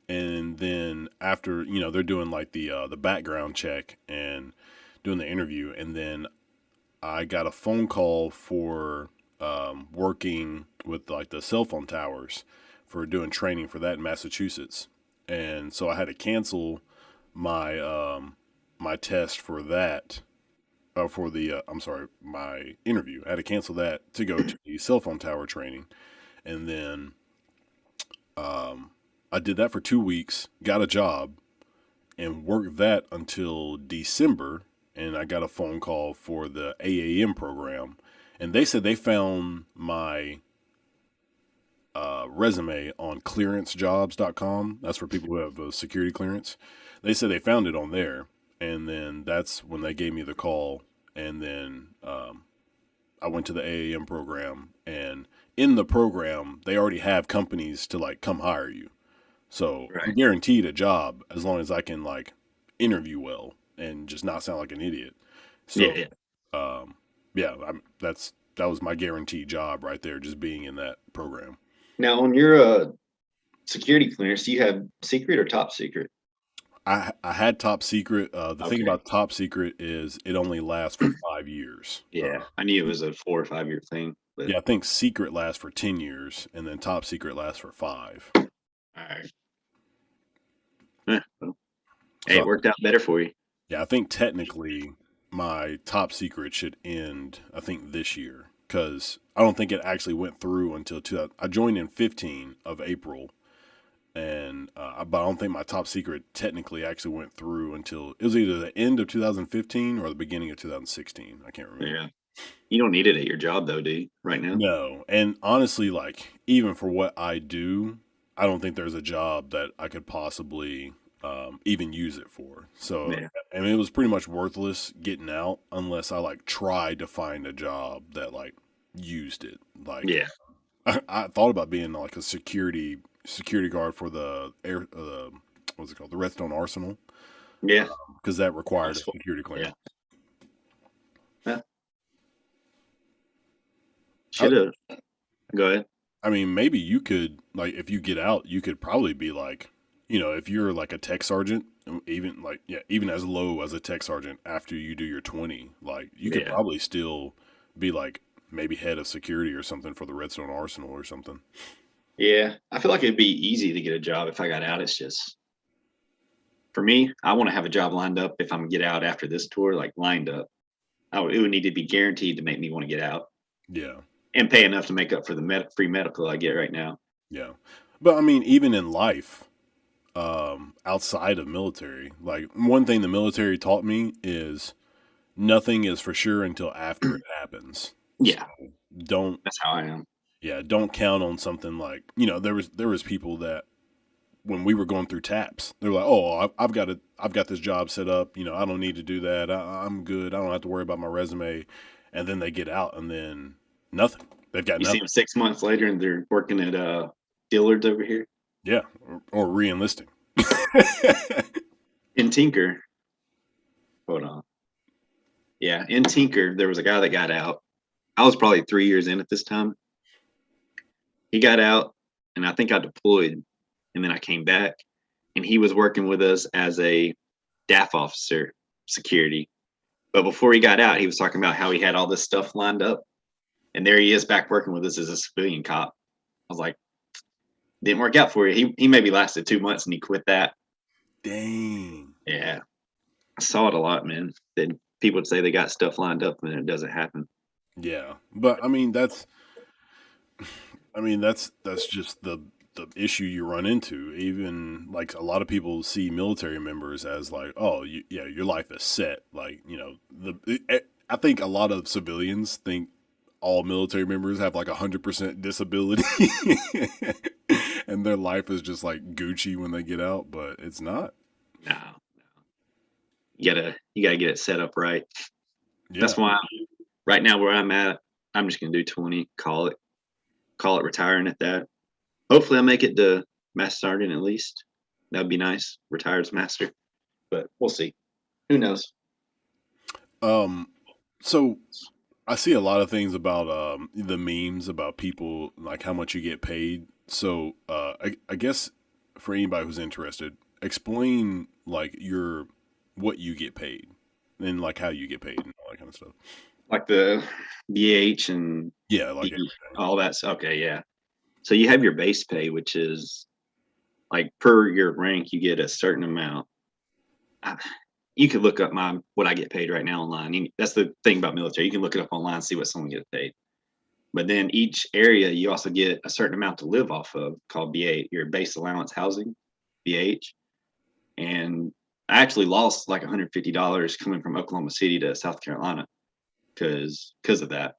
S1: And then after, they're doing like the background check and doing the interview, and then I got a phone call for working with like the cell phone towers for doing training for that in Massachusetts, and so I had to cancel my my test for that. For the I'm sorry, my interview. I had to cancel that to go to the cell phone tower training, and then um, I did that for 2 weeks, got a job, and worked that until December. And I got a phone call for the AAM program, and they said they found my resume on clearancejobs.com. That's for people who have a security clearance. They said they found it on there, and then that's when they gave me the call. And then I went to the AAM program, and in the program, they already have companies to like come hire you. So I'm
S2: Right.
S1: guaranteed a job as long as I can like interview well and just not sound like an idiot.
S2: Yeah.
S1: So,
S2: Yeah.
S1: um, yeah, that was my guaranteed job right there, just being in that program.
S2: Now, on your security clearance, do you have secret or top secret?
S1: I had top secret. The thing
S2: Okay.
S1: about top secret is it only lasts for 5 years.
S2: Yeah, I knew it was a 4 or 5 year thing, but
S1: Yeah, I think secret lasts for 10 years, and then top secret lasts for 5.
S2: all right. Well, hey,
S1: So
S2: it worked out better for you.
S1: yeah, I think technically my top secret should end, I think, this year because I don't think it actually went through until 2000. I joined in 15 of April, and but I don't think my top secret technically actually went through until it was either the end of 2015 or the beginning of 2016. I can't remember.
S2: Yeah. You don't need it at your job though, do you? Right now?
S1: No, and honestly, like even for what I do, I don't think there's a job that I could possibly even use it for. So,
S2: Yeah.
S1: I mean, it was pretty much worthless getting out unless I like tried to find a job that like used it. Like,
S2: Yeah.
S1: I thought about being like a security guard for the air, what's it called, the Redstone Arsenal,
S2: Yeah.
S1: because that required
S2: That's
S1: a
S2: cool.
S1: security
S2: Yeah.
S1: clearance.
S2: Yeah.
S1: I,
S2: Should have. Go ahead.
S1: I mean, maybe you could like if you get out, you could probably be like, if you're like a tech sergeant, even like yeah, even as low as a tech sergeant after you do your 20, like you could
S2: Yeah.
S1: probably still be like maybe head of security or something for the Redstone Arsenal or something.
S2: Yeah. I feel like it'd be easy to get a job if I got out. It's just for me, I want to have a job lined up if I'm gonna get out after this tour, like lined up. It would need to be guaranteed to make me want to get out
S1: Yeah,
S2: and pay enough to make up for the free medical I get right now.
S1: yeah. But I mean, even in life, outside of military, like one thing the military taught me is nothing is for sure until after it happens. So
S2: Yeah.
S1: don't
S2: That's how I am.
S1: yeah, don't count on something like there was people that when we were going through taps. They're like, "Oh, I've got this job set up. You know, I don't need to do that. I'm good. I don't have to worry about my resume." And then they get out, and then nothing. They've got
S2: You see
S1: nothing.
S2: them 6 months later, and they're working at Dillard's over here
S1: Yeah, or re-enlisting.
S2: in Tinker. Hold on. Yeah, in Tinker, there was a guy that got out. I was probably 3 years in at this time. He got out, and I think I deployed, and then I came back, and he was working with us as a DAF officer, security. But before he got out, he was talking about how he had all this stuff lined up, and there he is back working with us as a civilian cop. I was like, didn't work out for you. He maybe lasted 2 months and he quit that.
S1: Dang.
S2: Yeah, I saw it a lot, man. Then people would say they got stuff lined up, and then it doesn't happen.
S1: Yeah, but that's just the issue you run into. Even like a lot of people see military members as like, oh, yeah, your life is set. Like, you know, I think a lot of civilians think all military members have like 100% disability, and their life is just like Gucci when they get out, but it's not.
S2: No, you gotta get it set up right.
S1: Yeah.
S2: That's why right now where I'm at, I'm just gonna do 20, call it retiring at that. Hopefully I make it to master sergeant at least. That'd be nice. Retired as master. But we'll see. Who knows?
S1: Um. So I see a lot of things about the memes about people like how much you get paid. So I guess for anybody who's interested, explain like your what you get paid and like how you get paid and all that kind of stuff.
S2: Like the BH and
S1: Yeah, like
S2: the,
S1: everything.
S2: all that's okay, yeah. So you have your base pay, which is like per your rank, you get a certain amount. I, you could look up my what I get paid right now online. That's the thing about military. You can look it up online, see what someone gets paid. But then each area, you also get a certain amount to live off of called BA, your base allowance housing, BH. And I actually lost like $150 coming from Oklahoma City to South Carolina because of that.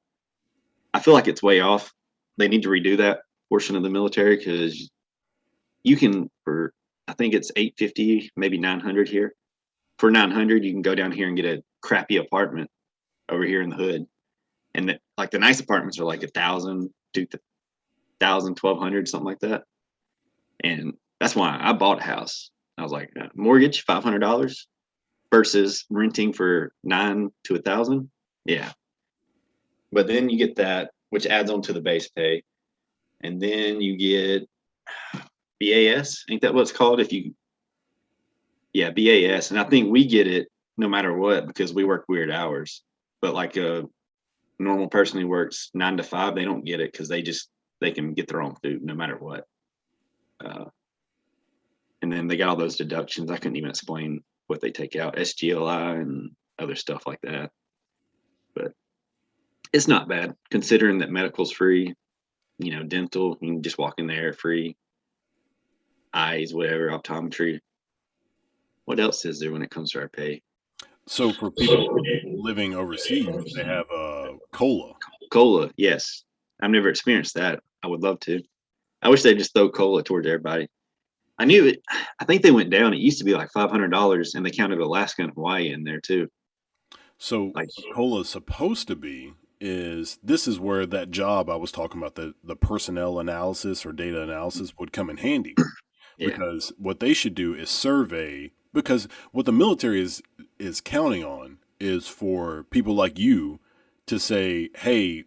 S2: I feel like it's way off. They need to redo that portion of the military because you can for I think it's 850, maybe 900 here. For 900, you can go down here and get a crappy apartment over here in the hood, and like the nice apartments are like 1,000, 2,000, 1,200, something like that. And that's why I bought a house. I was like, mortgage $500 versus renting for 9 to 1,000. Yeah, but then you get that, which adds on to the base pay, and then you get BAS. Ain't that what it's called? If you Yeah, BAS, and I think we get it no matter what because we work weird hours. But like a normal person who works 9 to 5, they don't get it because they can get their own food no matter what. Uh, and then they got all those deductions. I couldn't even explain what they take out, SGLI and other stuff like that. But it's not bad considering that medical's free. Dental, you can just walk in there free. Eyes, whatever, optometry. What else is there when it comes to our pay?
S1: So for people living overseas, they have cola.
S2: Cola, yes. I've never experienced that. I would love to. I wish they'd just throw cola towards everybody. I knew it. I think they went down. It used to be like $500, and they counted Alaska and Hawaii in there too.
S1: So
S2: Like,
S1: what cola is supposed to be is this is where that job I was talking about, the personnel analysis or data analysis would come in handy,
S2: yeah,
S1: because what they should do is survey, because what the military is counting on is for people like you to say, hey,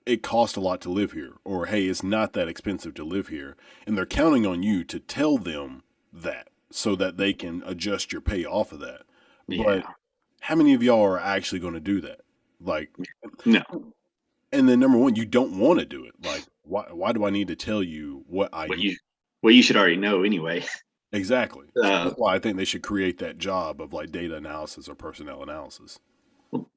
S1: it costs a lot to live here, or hey, it's not that expensive to live here, and they're counting on you to tell them that so that they can adjust your pay off of that. But
S2: yeah.
S1: how many of y'all are actually going to do that? Like,
S2: No,
S1: and then number one, you don't want to do it. Like, why do I need to tell you what I
S2: what
S1: need?
S2: you should already know anyway.
S1: Exactly. So
S2: Uh,
S1: that's why I think they should create that job of like data analysis or personnel analysis.
S2: well,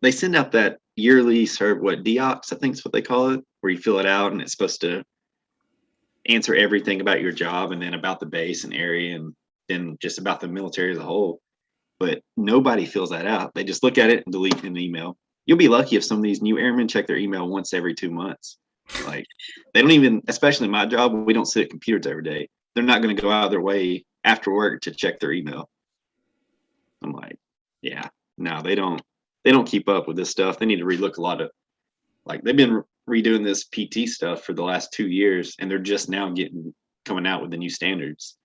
S2: they send out that yearly what Docs, I think is what they call it, where you fill it out and it's supposed to answer everything about your job and then about the base and area and then just about the military as a whole. But nobody fills that out. They just look at it and delete an email. You'll be lucky if some of these new airmen check their email once every 2 months. Like they don't even, especially my job, we don't sit at computers every day. they're not going to go out of their way after work to check their email. I'm like, yeah, no, they don't keep up with this stuff. They need to relook a lot of, like, they've been redoing this PT stuff for the last 2 years, and they're just now coming out with the new standards.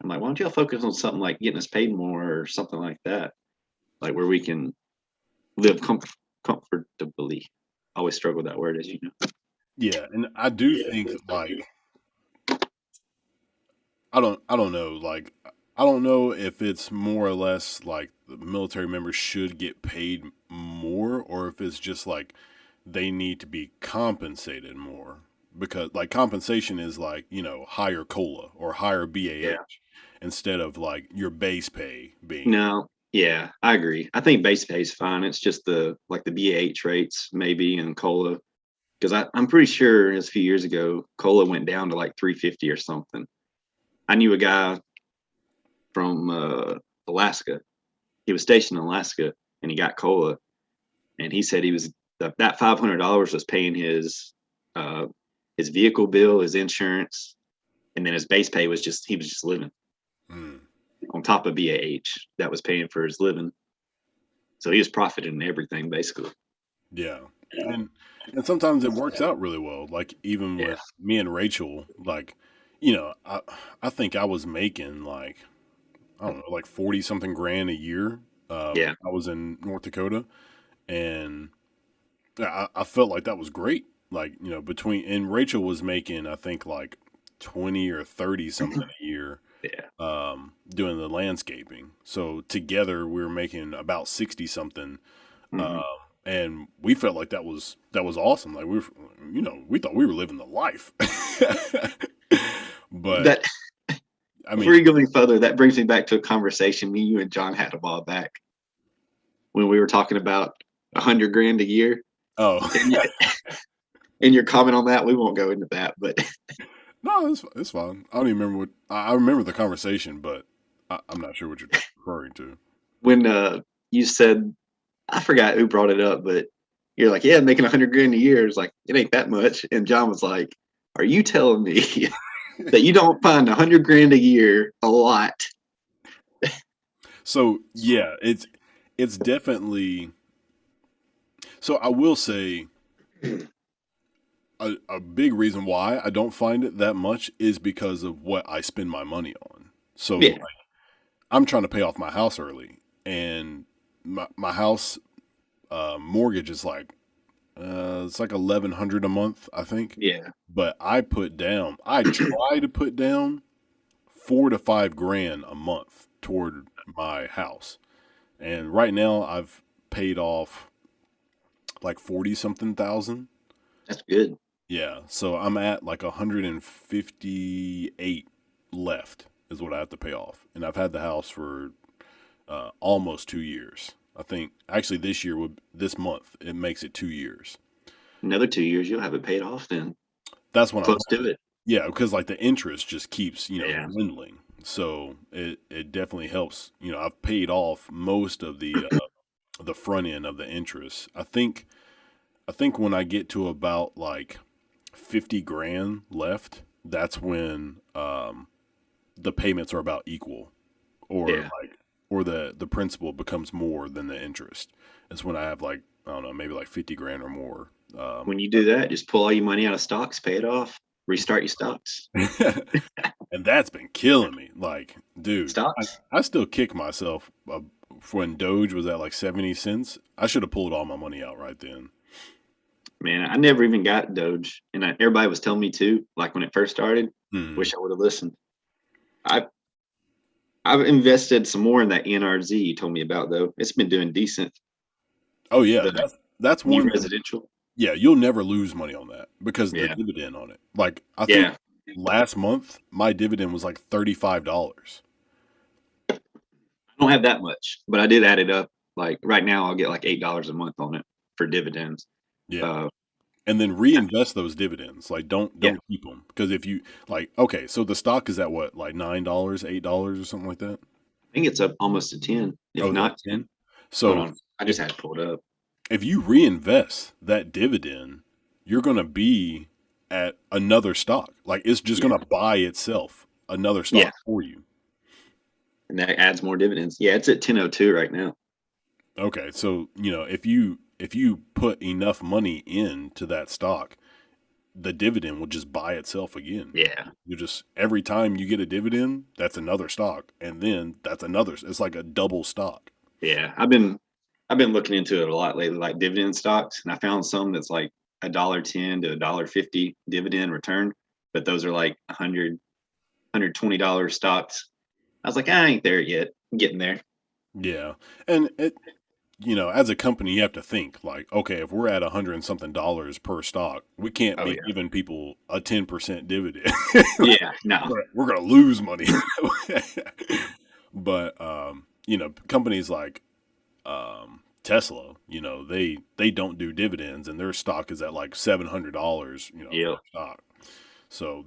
S2: I'm like, why don't y'all focus on something like getting us paid more or something like that, like where we can live comfortably. I always struggle with that word, as you know.
S1: Yeah, and I do think like I don't know, like I don't know if it's more or less like the military members should get paid more or if it's just like they need to be compensated more because like compensation is like, higher cola or higher
S2: Yeah.
S1: BAH instead of like your base pay being.
S2: No, yeah, I agree. I think base pay is fine. It's just the like the BAH rates maybe and cola, because I'm pretty sure it was a few years ago cola went down to like 350 or something. I knew a guy from Alaska. He was stationed in Alaska and he got cola, and he said he was that $500 was paying his vehicle bill, his insurance, and then his base pay was just he was just living
S1: Mm,
S2: on top of BAH that was paying for his living. So he was profiting everything basically.
S1: yeah. And and sometimes it works out really well. Like even
S2: Yeah.
S1: with me and Rachel, like, I think I was making like I don't know, like 40 something grand a year.
S2: Yeah.
S1: I was in North Dakota and I felt like that was great. Like, between, and Rachel was making, I think like 20 or 30 something a year,
S2: Yeah.
S1: doing the landscaping. So together we were making about 60 something. Um,
S2: Hmm.
S1: and we felt like that was awesome. Like we thought we were living the life. But
S2: That
S1: I
S2: before
S1: mean,
S2: you go any further, that brings me back to a conversation me, you, and John had a while back when we were talking about 100 grand a year.
S1: oh,
S2: And, and your comment on that, we won't go into that. But
S1: no, it's fine. I don't even remember I remember the conversation, but I'm not sure what you're referring to.
S2: when you said, I forgot who brought it up, but you're like, yeah, making 100 grand a year is like, it ain't that much. And John was like, are you telling me that you don't find 100 grand a year a lot?
S1: So yeah, it's definitely. So I will say a big reason why I don't find it that much is because of what I spend my money on. So
S2: Yeah.
S1: like, I'm trying to pay off my house early, and my house mortgage is like it's like 1,100 a month, I think.
S2: Yeah.
S1: But I try to put down 4 to 5 grand a month toward my house. And right now I've paid off like 40 something thousand.
S2: That's good.
S1: Yeah. So I'm at like 158 left is what I have to pay off. And I've had the house for almost 2 years. I think actually this month, it makes it 2 years.
S2: Another 2 years, you'll have it paid off then.
S1: That's what I'm
S2: Close to it.
S1: Yeah, because like the interest just keeps,
S2: Yeah.
S1: dwindling. So it definitely helps. I've paid off most of the front end of the interest. I think when I get to about like 50 grand left, that's when the payments are about equal, or
S2: Yeah.
S1: like or the principal becomes more than the interest. It's when I have like I don't know, maybe like 50 grand or more.
S2: When you do that, just pull all your money out of stocks, pay it off, restart your stocks.
S1: And that's been killing me. Like, dude,
S2: Stocks?
S1: I still kick myself when Doge was at like 70 cents. I should have pulled all my money out right then.
S2: Man, I never even got Doge. And everybody was telling me to, like when it first started.
S1: Hmm.
S2: Wish I would have listened. I I've invested some more in that NRZ you told me about though. It's been doing decent.
S1: Oh yeah,
S2: The
S1: that's
S2: new
S1: one.
S2: residential.
S1: Yeah, you'll never lose money on that because the
S2: Yeah.
S1: dividend on it. Like I think
S2: Yeah.
S1: last month my dividend was like $35.
S2: I don't have that much, but I did add it up. Like right now I'll get like $8 a month on it for dividends.
S1: Yeah,
S2: Uh
S1: and then reinvest those dividends. Like
S2: yeah.
S1: don't keep them because if you like, okay, so the stock is at what, like $9, $8 or something like that.
S2: I think it's up almost to 10, if
S1: Oh, is it
S2: not 10.
S1: 10?
S2: Hold
S1: So
S2: on. I just
S1: if
S2: had to pull it up.
S1: if you reinvest that dividend, you're going to be at another stock. Like it's just
S2: Yeah.
S1: going to buy itself another
S2: Yeah,
S1: stock for you.
S2: and that adds more dividends. Yeah, it's at 10.02 right now.
S1: Okay, so if you put enough money into that stock, the dividend will just buy itself again.
S2: Yeah,
S1: You just every time you get a dividend, that's another stock, and then that's another. It's like a double stock.
S2: yeah. I've been looking into it a lot lately, like dividend stocks, and I found some that's like $1.10 to $1.50 dividend return, but those are like $120 stocks. I was like, I ain't there yet. I'm getting there.
S1: Yeah, and as a company, you have to think like, okay, if we're at $100 and something per stock, we can't
S2: Oh
S1: be
S2: yeah,
S1: giving people a 10% dividend.
S2: yeah. No,
S1: We're gonna lose money. But companies like Tesla, they don't do dividends, and their stock is at like $700, per
S2: yeah,
S1: stock. So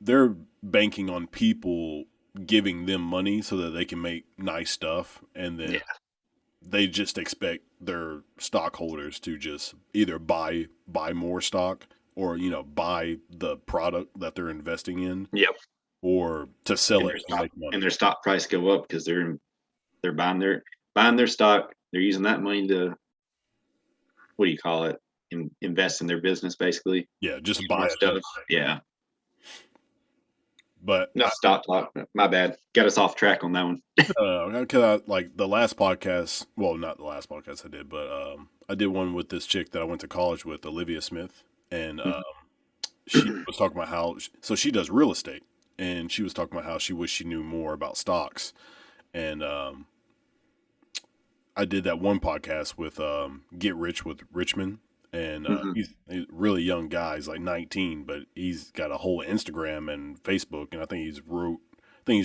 S1: they're banking on people giving them money so that they can make nice stuff, and then
S2: yeah,
S1: they just expect their stockholders to just either buy more stock or buy the product that they're investing in
S2: yep.
S1: or to sell
S2: And
S1: it
S2: their
S1: and
S2: stock
S1: make money.
S2: and their stock price go up because they're buying their stock. They're using that money to, what do you call it? Invest in their business, basically.
S1: Yeah, just
S2: Get
S1: buy
S2: more
S1: it up.
S2: stuff. Yeah.
S1: But
S2: No, stock talk. My bad. Got us off track on that one.
S1: like the last podcast, well, not the last podcast I did, but I did one with this chick that I went to college with, Olivia Smith, and she was talking about so she does real estate, and she was talking about how she wished she knew more about stocks, and I did that one podcast with Get Rich with Richmond, and
S2: Mhm.
S1: he's a really young guy. He's like 19, but he's got a whole Instagram and Facebook, and I think he's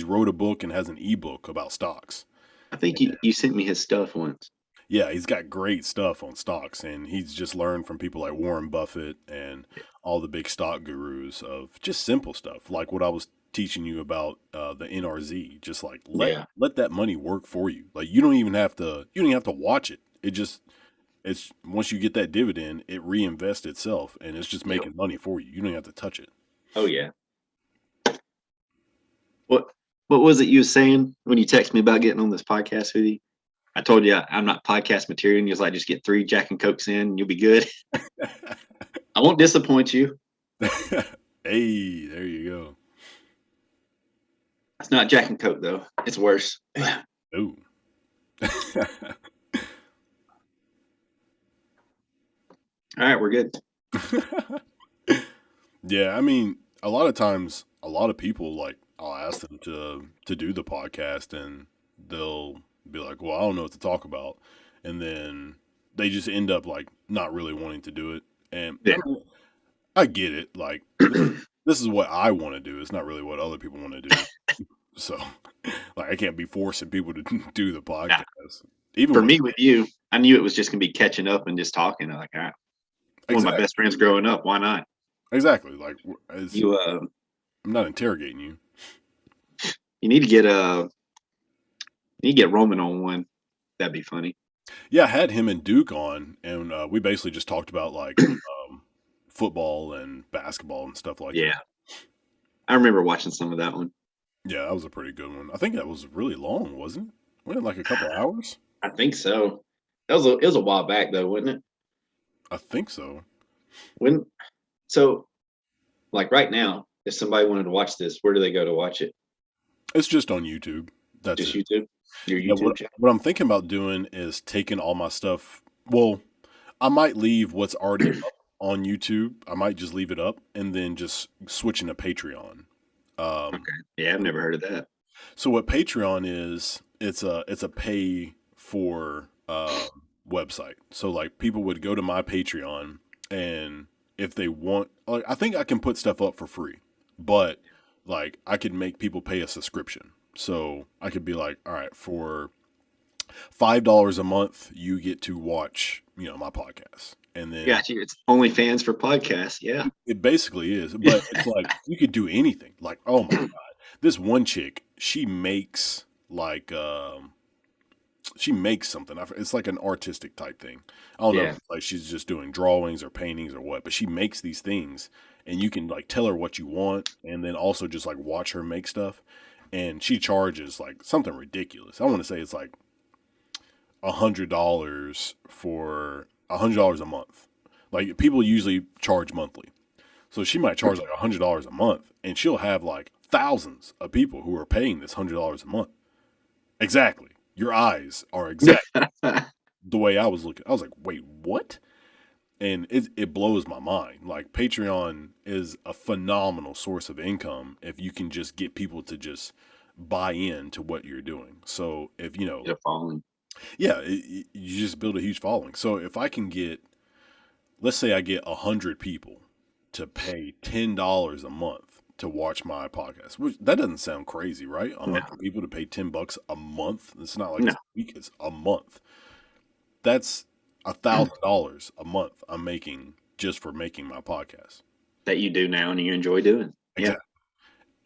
S1: wrote a book and has an ebook about stocks.
S2: I think you sent me his stuff once.
S1: Yeah, he's got great stuff on stocks, and he's just learned from people like Warren Buffett and all the big stock gurus of just simple stuff like what I was teaching you about the NRZ. Just like
S2: Yeah.
S1: let that money work for you. Like you don't even have to watch it. It's once you get that dividend, it reinvests itself, and it's just
S2: Yep.
S1: making money for you. You don't have to touch it.
S2: Oh yeah. What What was it you was saying when you texted me about getting on this podcast with you? I told you I'm not podcast material, and you was like, just get 3 Jack and Cokes in, and you'll be good. I won't disappoint you.
S1: Hey, there you go.
S2: It's not Jack and Coke though. It's worse.
S1: Ooh.
S2: All right, we're good.
S1: Yeah, I mean, a lot of times, a lot of people like I'll ask them to do the podcast, and they'll be like, "Well, I don't know what to talk about," and then they just end up like not really wanting to do it. And
S2: Yeah.
S1: I get it. Like this is what I want to do. It's not really what other people want to do. So, like, I can't be forcing people to do the
S2: Nah,
S1: podcast. Even
S2: for
S1: when
S2: me with you, I knew it was just gonna be catching up and just talking. I'm like, all right, one of my
S1: exactly,
S2: best friends growing up. Why not?
S1: exactly. Like,
S2: You
S1: I'm not interrogating you.
S2: you need to get Roman on one. That'd be funny.
S1: Yeah, I had him and Duke on, and we basically just talked about like football and basketball and stuff like that.
S2: Yeah, I remember watching some of that one.
S1: Yeah, that was a pretty good one. I think that was really long, wasn't it? Wasn't it like a couple hours?
S2: I think so. It was a while back though, wasn't it?
S1: I think so.
S2: When so like right now, if somebody wanted to watch this, where do they go to watch it?
S1: It's just on YouTube. That's
S2: Just
S1: it.
S2: YouTube? Your
S1: Yeah,
S2: YouTube
S1: what
S2: channel?
S1: what I'm thinking about doing is taking all my stuff. Well, I might leave what's already up on YouTube. I might just leave it up and then just switching to Patreon. Um,
S2: Okay. Yeah, I've never heard of that.
S1: so what Patreon is, it's a pay for website. So like people would go to my Patreon, and if they want, like I think I can put stuff up for free, but like I could make people pay a subscription. So I could be like, all right, for $5 a month, you get to watch, my podcast. And then
S2: Got you. It's OnlyFans for podcasts. Yeah.
S1: it basically is, but it's like you could do anything. Like, oh my God, this one chick, she makes like she makes something. It's like an artistic type thing. I don't know if
S2: Yeah.
S1: it's like she's just doing drawings or paintings or what, but she makes these things, and you can like tell her what you want, and then also just like watch her make stuff. And she charges like something ridiculous. I want to say it's like $100 a month. Like people usually charge monthly, so she might charge like $100 a month, and she'll have like thousands of people who are paying this $100 a month. Exactly. Your eyes are exact the way I was looking. I was like, wait, what? And it blows my mind. Like Patreon is a phenomenal source of income if you can just get people to just buy in to what you're doing. So if you know,
S2: Get a following.
S1: yeah, you just build a huge following. So if I can get, let's say I get 100 people to pay $10 a month to watch my podcast, which that doesn't sound crazy, right? A
S2: No,
S1: hundred people to pay $10 a month. It's not like
S2: no,
S1: it's a week; it's a month. That's $1,000 a month I'm making just for making my podcast.
S2: that you do now and you enjoy doing. Yeah.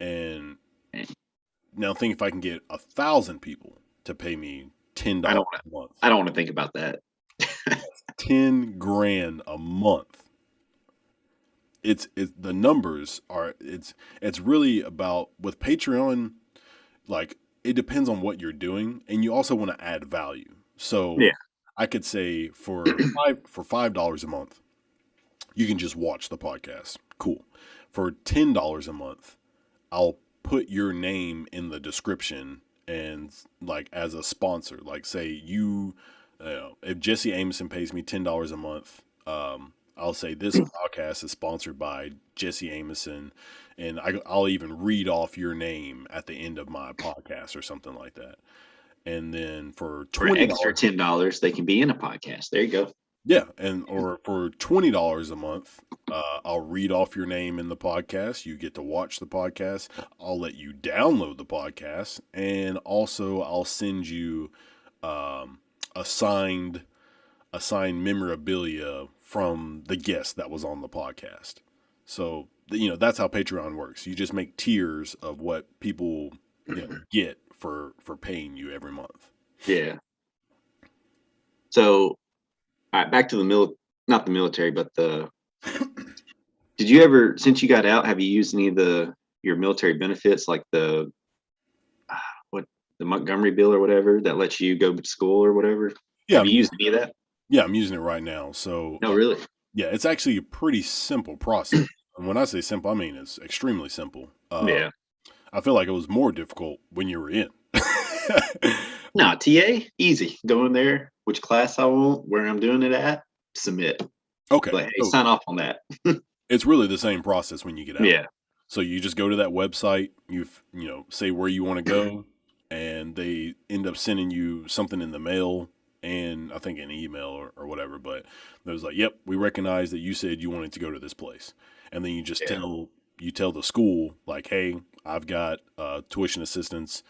S1: Exactly. And
S2: And
S1: now think if I can get 1,000 people to pay me ten
S2: I
S1: dollars
S2: don't want
S1: a month,
S2: I don't want to think about that.
S1: 10 grand a month. It's the numbers are it's really about with Patreon, like it depends on what you're doing, and you also want to add value. So
S2: Yeah.
S1: I could say for $5 a month, you can just watch the podcast. Cool. For $10 a month, I'll put your name in the description and like as a sponsor. Like say if Jesse Amosen pays me $10 a month, I'll say this podcast is sponsored by Jesse Amosen, and I'll even read off your name at the end of my podcast or something like that. And then for
S2: For an
S1: twenty
S2: extra
S1: dollars,
S2: $10, they can be in a podcast. There you go.
S1: yeah, and or for $20 a month, I'll read off your name in the podcast. You get to watch the podcast. I'll let you download the podcast, and also I'll send you um, a signed memorabilia from the guest that was on the podcast. So that's how Patreon works. You just make tiers of what people get for paying you every month.
S2: Yeah. So, all right, back to not the military, but did you ever, since you got out, have you used any of your military benefits, like what, the Montgomery bill or whatever that lets you go to school or whatever?
S1: Yeah,
S2: Have you used any of that?
S1: I'm using it right now. So
S2: No, really?
S1: yeah, it's actually a pretty simple process. And when I say simple, I mean it's extremely simple.
S2: Yeah.
S1: I feel like it was more difficult when you were in.
S2: No, TA, easy. Go in there, which class I want, where I'm doing it at, submit.
S1: Okay,
S2: Like, hey,
S1: so
S2: sign off on that.
S1: it's really the same process when you get out.
S2: Yeah.
S1: So you just go to that website, say where you want to go, and they end up sending you something in the mail and I think an email or whatever. But it was like, yep, we recognize that you said you wanted to go to this place, and then you just
S2: Yeah.
S1: tell the school like, hey, I've got tuition assistance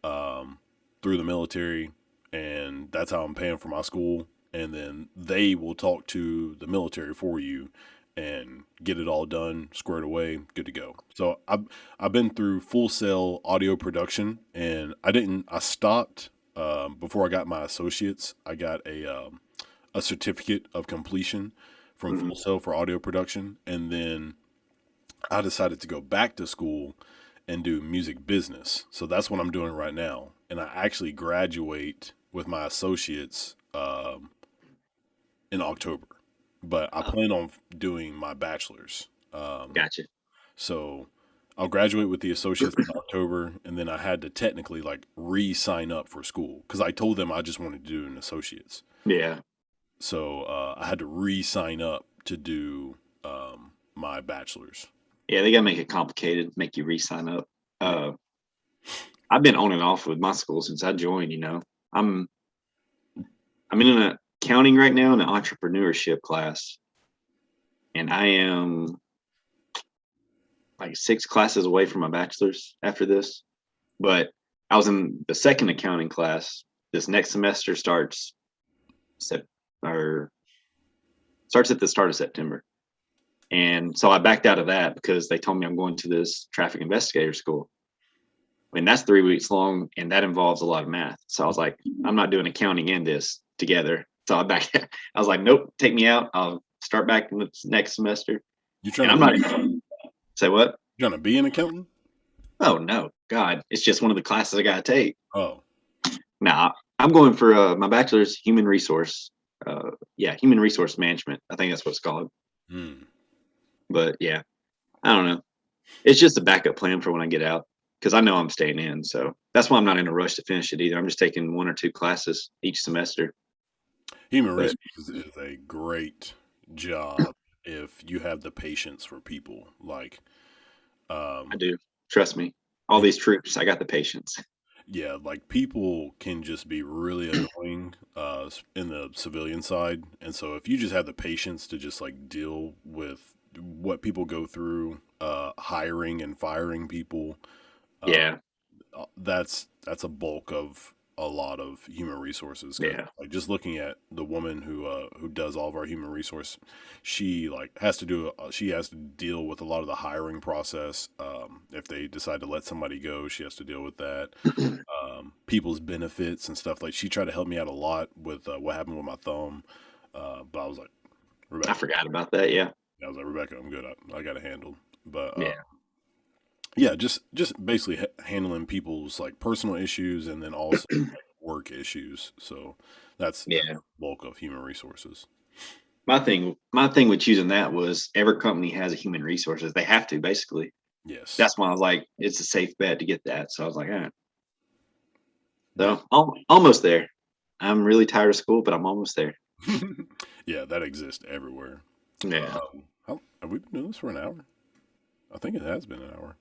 S1: through the military, and that's how I'm paying for my school. And then they will talk to the military for you and get it all done, squared away, good to go. So I've been through Full Sail audio production, and I stopped before I got my associates. I got a certificate of completion from
S2: Mhm.
S1: Full Sail for audio production, and then I decided to go back to school and do music business. So that's what I'm doing right now, and I actually graduate with my associates in October, but I
S2: Oh,
S1: plan on doing my bachelor's.
S2: gotcha.
S1: So I'll graduate with the associates in October, and then I had to technically like re-sign up for school because I told them I just wanted to do an associates.
S2: Yeah.
S1: So I had to re-sign up to do my bachelor's.
S2: Yeah, they gotta make it complicated, make you re-sign up. I've been on and off with my school since I joined, I'm I'm in an accounting right now in an entrepreneurship class, and I am like 6 classes away from my bachelor's after this. But I was in the second accounting class. This next semester Sep- or starts at the start of September. And so I backed out of that because they told me I'm going to this traffic investigator school. mean, that's 3 weeks long, and that involves a lot of math. So I was like, I'm not doing accounting and this together. So I was like, nope, take me out. I'll start back in the next semester.
S1: You
S2: And
S1: trying to
S2: I'm not even say what?
S1: you trying to be an accountant?
S2: Oh no, God, it's just one of the classes I got to take.
S1: Oh,
S2: Nah, I'm going for my bachelor's human resource. Human resource management. I think that's what it's called.
S1: hmm.
S2: But yeah, I don't know. It's just a backup plan for when I get out because I know I'm staying in. So that's why I'm not in a rush to finish it either. I'm just taking 1 or 2 classes each semester.
S1: Human
S2: But
S1: resources is a great job if you have the patience for people. Like,
S2: I
S1: um,
S2: do. Trust me. All these troops, I got the patience.
S1: yeah, like people can just be really annoying in the civilian side, and so if you just have the patience to just like deal with what people go through, hiring and firing people, uh,
S2: Yeah.
S1: that's a bulk of a lot of human resources. Because
S2: Yeah.
S1: like just looking at the woman who does all of our human resource, she like has to she has to deal with a lot of the hiring process. If they decide to let somebody go, she has to deal with that. People's benefits and stuff. Like she tried to help me out a lot with what happened with my thumb, but I was like,
S2: I
S1: Rebecca,
S2: forgot about that. Yeah.
S1: Rebecca, I'm good. I got it handled. But
S2: Yeah.
S1: yeah, just basically handling people's like personal issues and then also like work issues. So that's
S2: Yeah.
S1: the bulk of human resources.
S2: My thing with choosing that was every company has a human resources. They have to basically.
S1: Yes.
S2: That's why I was like, it's a safe bet to get that. So I was like, all right.
S1: Yeah.
S2: So almost there. I'm really tired of school, but I'm almost there.
S1: Yeah, that exists everywhere.
S2: Yeah.
S1: How, have we been doing this for an hour? I think it has been an hour.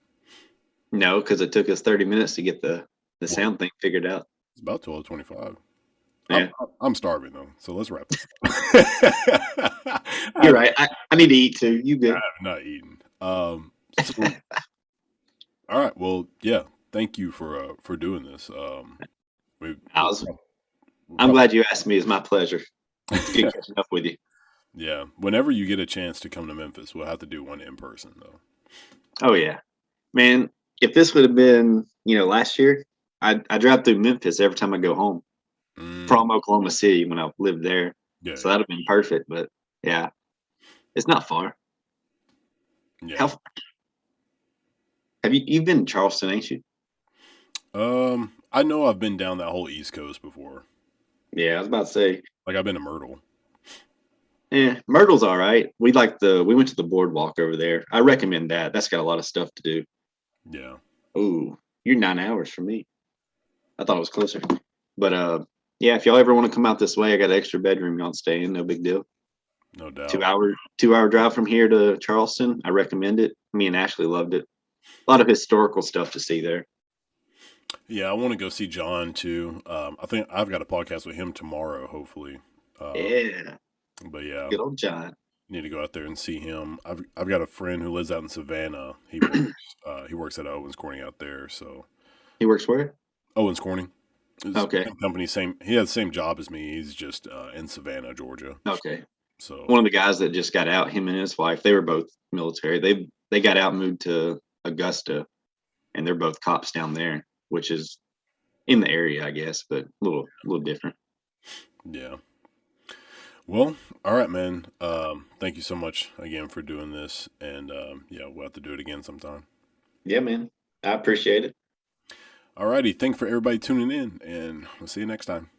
S2: No, because it took us 30 minutes to get the
S1: Well,
S2: sound thing figured out.
S1: it's about 12:25. I'm
S2: Yeah.
S1: I'm starving though, so let's wrap this up.
S2: You're right. I need to eat too. You
S1: I
S2: good?
S1: have not eaten. So all right, well, yeah, thank you for doing this. We
S2: I
S1: we'll,
S2: was
S1: we'll
S2: I'm
S1: probably
S2: glad you asked me. It's my pleasure. It's good catching up with you.
S1: yeah. Whenever you get a chance to come to Memphis, we'll have to do one in person though.
S2: Oh yeah. Man, if this would have been, last year, I drive through Memphis every time I go home
S1: Mm,
S2: from Oklahoma City when I lived there.
S1: yeah,
S2: So that'd have been perfect. But yeah, it's not far.
S1: yeah.
S2: How have you've been in Charleston, ain't you?
S1: I know I've been down that whole East Coast before.
S2: Yeah, I was about to say,
S1: Like I've been to Myrtle.
S2: Myrtle's all right. We went to the boardwalk over there. I recommend that. That's got a lot of stuff to do.
S1: Yeah,
S2: Ooh, you're 9 hours from me. I thought it was closer. But yeah, if y'all ever want to come out this way, I got an extra bedroom y'all stay in, no big deal.
S1: no
S2: Two
S1: doubt.
S2: hour 2 hour drive from here to Charleston. I recommend it. Me and Ashley loved it. A lot of historical stuff to see there.
S1: Yeah, I want to go see John too. I think I've got a podcast with him tomorrow, hopefully. Uh,
S2: Yeah,
S1: but yeah,
S2: good old John.
S1: need to go out there and see him. I've got a friend who lives out in Savannah. He works at Owens Corning out there. So
S2: He works where?
S1: Owens Corning, is
S2: Okay,
S1: same company, same he has the same job as me. He's just in Savannah, Georgia.
S2: okay.
S1: So
S2: One of the guys that just got out, him and his wife, they were both military. They got out and moved to Augusta, and they're both cops down there, which is in the area, I guess, but a little different.
S1: yeah. Well, all right, man. Thank you so much again for doing this, and yeah, we'll have to do it again sometime.
S2: Yeah, man. I appreciate it.
S1: All righty, thanks for everybody tuning in, and we'll see you next time.